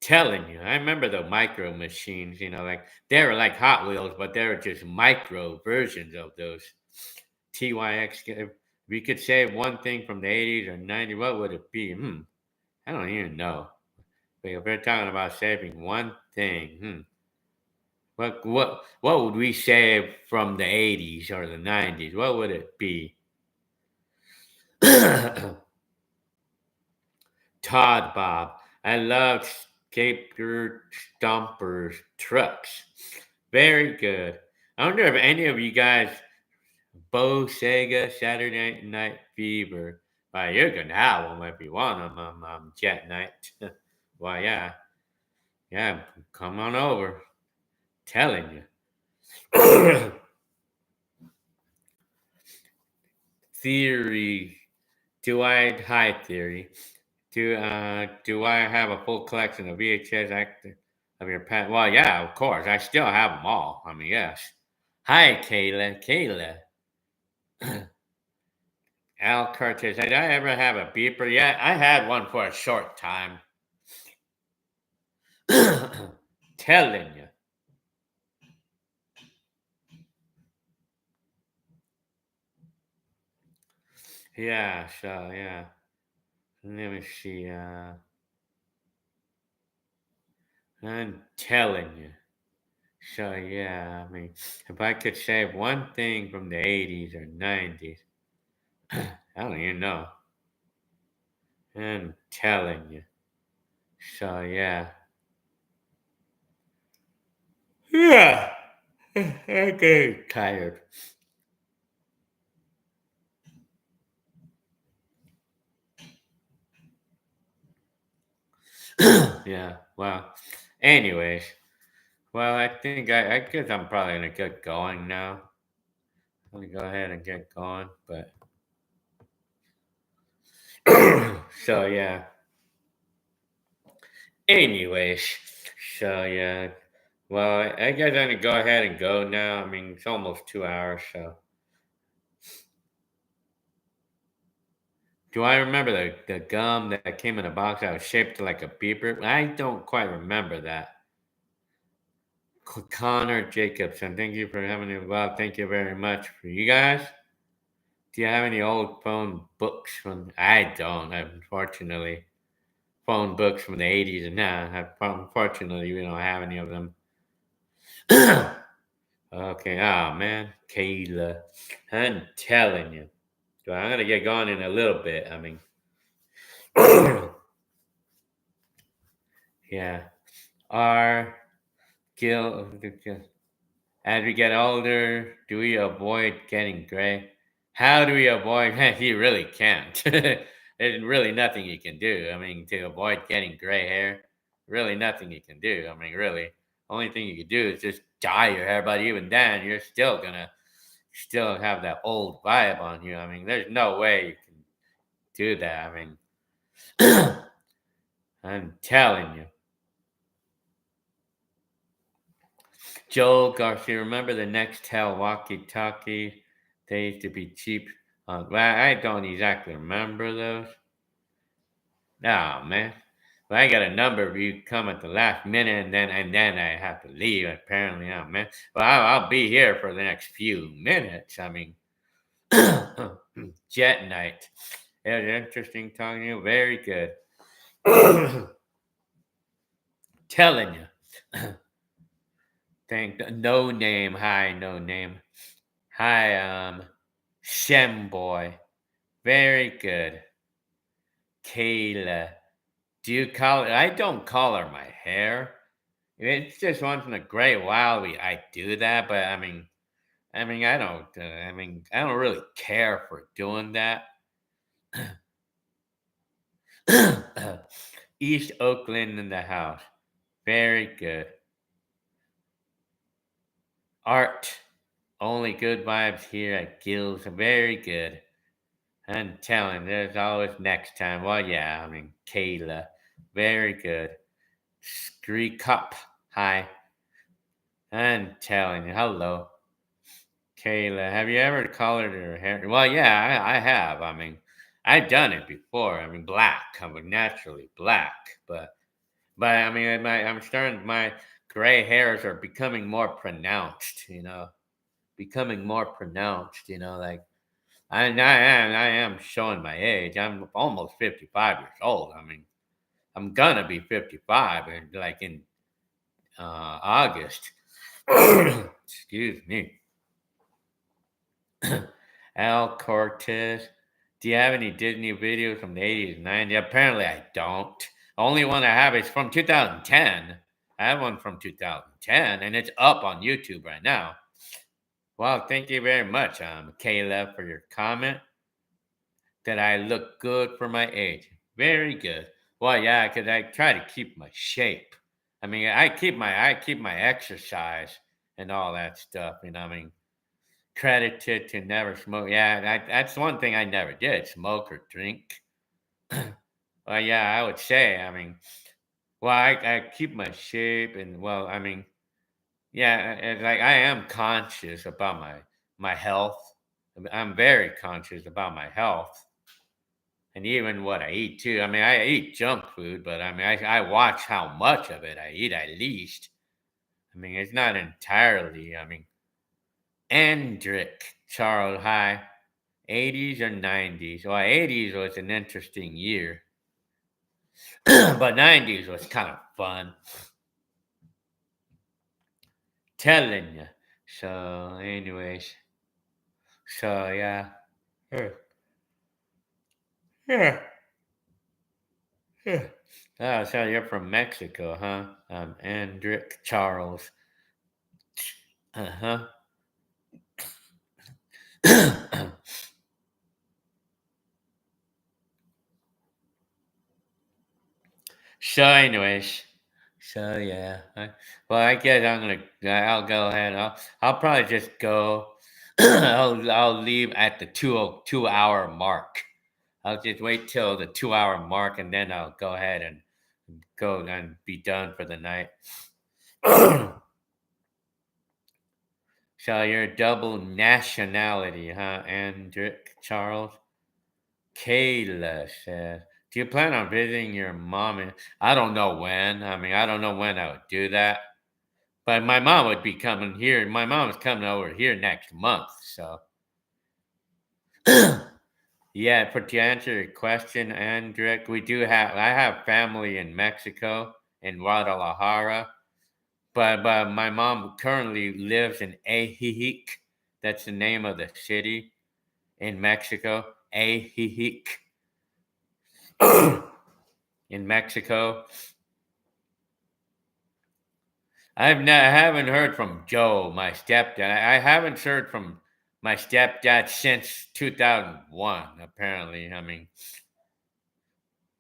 Telling you, I remember the Micro Machines, like they were like Hot Wheels, but they were just micro versions of those TYX. If we could save one thing from the 80s or 90s, what would it be? I don't even know. But if we're talking about saving one thing, what would we save from the 80s or the 90s? What would it be? Todd Bob. I love skateboard stompers trucks. Very good. I wonder if any of you guys, Bo Sega, Saturday Night Fever. Well, you can have them if you want them, Jet Night. Well, yeah, yeah, come on over. Telling you. Theory. Hi Theory. Do I have a full collection of VHS actor of your past? Well, yeah, of course. I still have them all. I mean, yes. Hi, Kayla. Kayla. Al Cortez. Did I ever have a beeper? Yeah, I had one for a short time. Telling you. Yeah, so yeah. Let me see. I'm telling you. So yeah, I mean, if I could save one thing from the 80s or 90s, I don't even know. I'm telling you. So yeah. Yeah. I'm getting tired. Yeah. Well, anyways. Well, I guess I'm probably gonna get going now. Let me go ahead and get going. But so yeah. Anyways. So yeah. Well, I guess I'm gonna go ahead and go now. I mean, it's almost 2 hours, so. Do I remember the gum that came in a box that was shaped like a beeper? I don't quite remember that. Connor Jacobson, thank you for having me. Well, thank you very much for you guys. Do you have any old phone books from? I don't, unfortunately. Phone books from the 80s and now. Unfortunately, we don't have any of them. Okay, oh man, Kayla. I'm telling you. So I'm gonna get going in a little bit. I mean, yeah. Our Gil, as we get older, do we avoid getting gray? How do we avoid? You really can't. There's really nothing you can do. I mean, to avoid getting gray hair, really nothing you can do. I mean, really, only thing you can do is just dye your hair. But even then, you're still gonna still have that old vibe on you. I mean, there's no way you can do that. I mean, I'm telling you. Joel Garcia, remember the Nextel walkie-talkie? They used to be cheap. Well, I don't exactly remember those. No, man. Well, I got a number of you come at the last minute, and then I have to leave. Apparently, oh man. Well, I'll be here for the next few minutes. I mean, Jet Night. It was interesting talking to you. Very good. Telling you. Thank no name. Hi, no name. Hi, Shem boy. Very good. Kayla. Do you call it? I don't color my hair. It's just once in a great while I do that, but I mean, I don't. I don't really care for doing that. East Oakland in the house. Very good. Art. Only good vibes here at Gills. Very good. I'm telling, there's always next time. Well, yeah, I mean, Kayla. Very good. Scree Cup. Hi. I'm telling you. Hello. Kayla, have you ever colored your hair? Well, yeah, I have. I mean, I've done it before. I mean, black. I'm naturally black, but I mean, I'm starting. My gray hairs are becoming more pronounced. Becoming more pronounced. Like I am showing my age. I'm almost 55 years old. I mean, I'm gonna be 55 in August. Excuse me. Al Cortez. Do you have any Disney videos from the 80s and 90s? Apparently, I don't. The only one I have is from 2010. I have one from 2010, and it's up on YouTube right now. Well, thank you very much, Kayla, for your comment that I look good for my age. Very good. Well, yeah, because I try to keep my shape. I mean, I keep my exercise and all that stuff. I mean, credited to never smoke. Yeah, that's one thing I never did, smoke or drink. Well, yeah, I would say. I mean, well, I keep my shape, and well, I mean, yeah, and like I am conscious about my health. I'm very conscious about my health, and even what I eat too. I mean, I eat junk food, but I mean, I watch how much of it I eat at least. I mean, it's not entirely. I mean, Andrick Charles High. 80s or 90s? Well, 80s was an interesting year, but 90s was kind of fun. Telling you. So, anyways, so yeah. Yeah. Yeah. Yeah. Oh, so you're from Mexico, huh? Andrick Charles. Uh huh. So, anyways, so yeah. Well, I guess I'll go ahead. I'll probably just go. I'll leave at the 2 hour mark. I'll just wait till the 2 hour mark, and then I'll go ahead and go and be done for the night. So you're double nationality, huh? Andrick Charles. Kayla says, do you plan on visiting your mom? I don't know when. I mean, I don't know when I would do that. But my mom would be coming here. My mom is coming over here next month. So, yeah, for to answer your question, Andrick, I have family in Mexico, in Guadalajara. But my mom currently lives in Ajijic. That's the name of the city in Mexico. Ajijic. In Mexico. I haven't heard from Joe, my stepdad. I haven't heard from my stepdad since 2001. Apparently, I mean,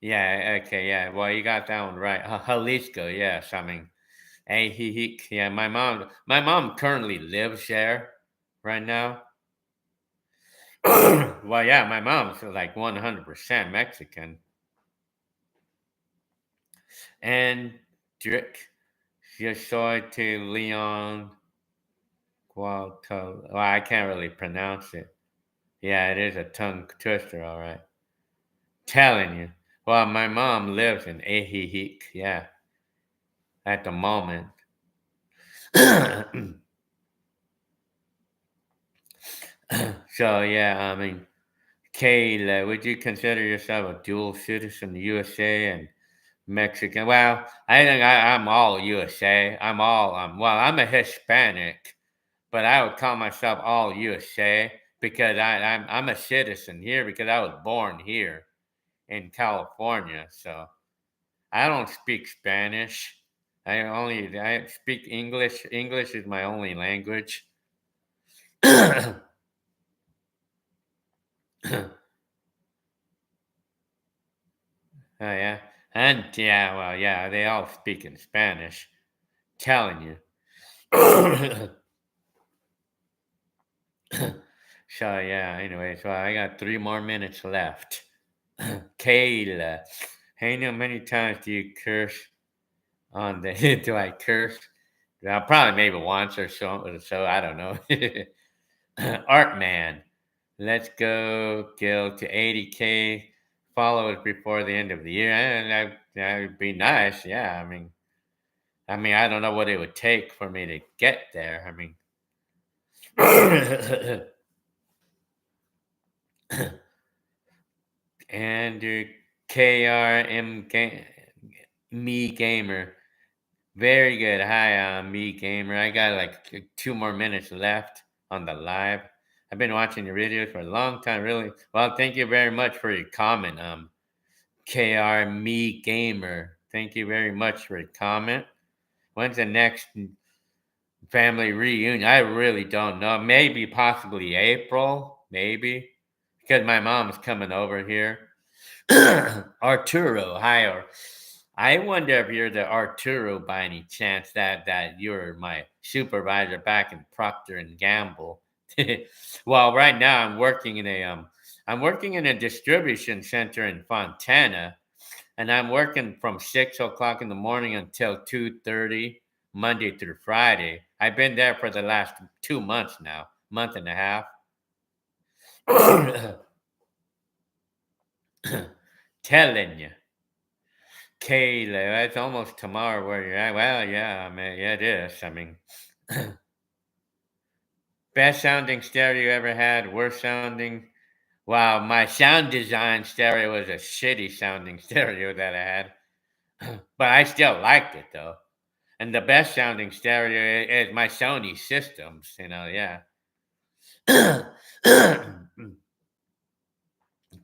yeah, okay, yeah. Well, you got that one right. Jalisco, yes. I mean, yeah. My mom currently lives there right now. Well, yeah, my mom's like 100% Mexican, and Drick. Yo soy to Leon Gualto. Well, I can't really pronounce it. Yeah, it is a tongue twister, all right. Telling you. Well, my mom lives in Ajijic, yeah, at the moment. So, yeah, I mean, Kayla, would you consider yourself a dual citizen, USA and Mexican? Well, I think I'm all USA. I'm a Hispanic, but I would call myself all USA because I'm a citizen here because I was born here in California. So I don't speak Spanish. I speak English. English is my only language. Oh yeah, and yeah, well yeah, they all speak in Spanish. Telling you. So yeah. Anyway, so I got 3 more minutes left. Kayla, hey, how many times do you curse on the? Do I curse? Well, probably maybe once or so. So I don't know. Art man, let's go, Gil, to 80K followers before the end of the year, and that would be nice. Yeah, I mean, I don't know what it would take for me to get there. I mean, Andrew KRM me gamer, very good. Hi, me gamer. I got like 2 more minutes left on the live. I've been watching your videos for a long time. Really, well, thank you very much for your comment. KR Me Gamer. Thank you very much for your comment. When's the next family reunion? I really don't know. Maybe possibly April, maybe. Because my mom's coming over here. Arturo, hi. I wonder if you're the Arturo by any chance that you're my supervisor back in Procter and Gamble. Well, right now I'm working in a distribution center in Fontana, and I'm working from 6 o'clock in the morning until 2:30, Monday through Friday. I've been there for the last 2 months now, month and a half. Telling you, Kayla, it's almost tomorrow where you're at. Well, yeah, I mean, yeah, it is. I mean, best sounding stereo you ever had, worst sounding. Wow, my sound design stereo was a shitty sounding stereo that I had, but I still liked it though. And the best sounding stereo is my Sony systems, yeah.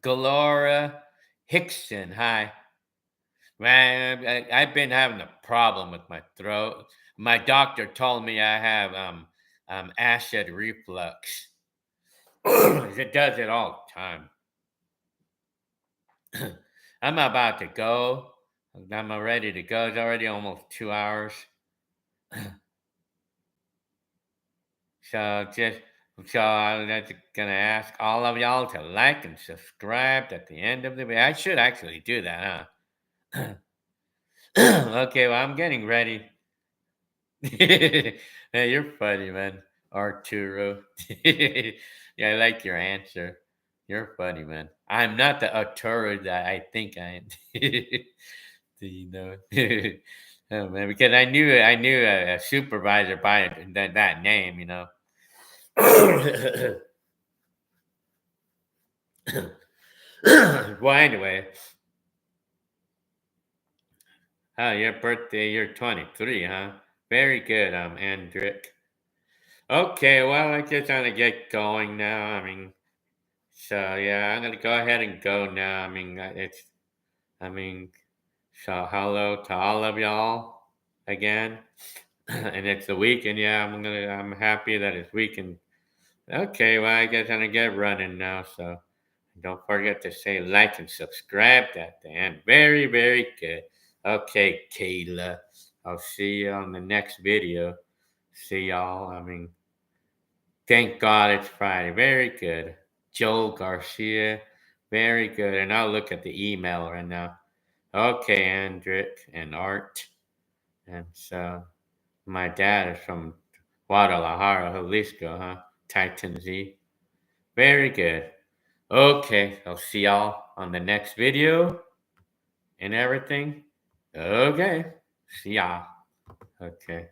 Galora Hickson, hi. Man, I've been having a problem with my throat. My doctor told me I have acid reflux. It does it all the time. I'm about to go. I'm ready to go. It's already almost 2 hours. So just so I'm just gonna ask all of y'all to like and subscribe at the end of the video. I should actually do that, huh? Okay, well I'm getting ready. Hey, you're funny, man. Arturo. Yeah, I like your answer. You're funny, man. I'm not the Arturo that I think I am. Do you know? Oh man, because I knew a supervisor by that name, you know. Well, anyway, oh, your birthday, you're 23, huh? Very good, Andrick. Okay, well, I guess I'm gonna get going now. I mean, so yeah, I'm gonna go ahead and go now. I mean, I mean, so hello to all of y'all again, and it's the weekend. Yeah, I'm happy that it's weekend. Okay, well, I guess I'm gonna get running now. So don't forget to say like and subscribe at the end. Very, very good. Okay, Kayla, I'll see you on the next video. See y'all. I mean, thank God it's Friday. Very good. Joe Garcia. Very good. And I'll look at the email right now. Okay, Andrick and Art. And so my dad is from Guadalajara, Jalisco, huh? Titan Z. Very good. Okay, I'll see y'all on the next video and everything. Okay, see y'all. Okay.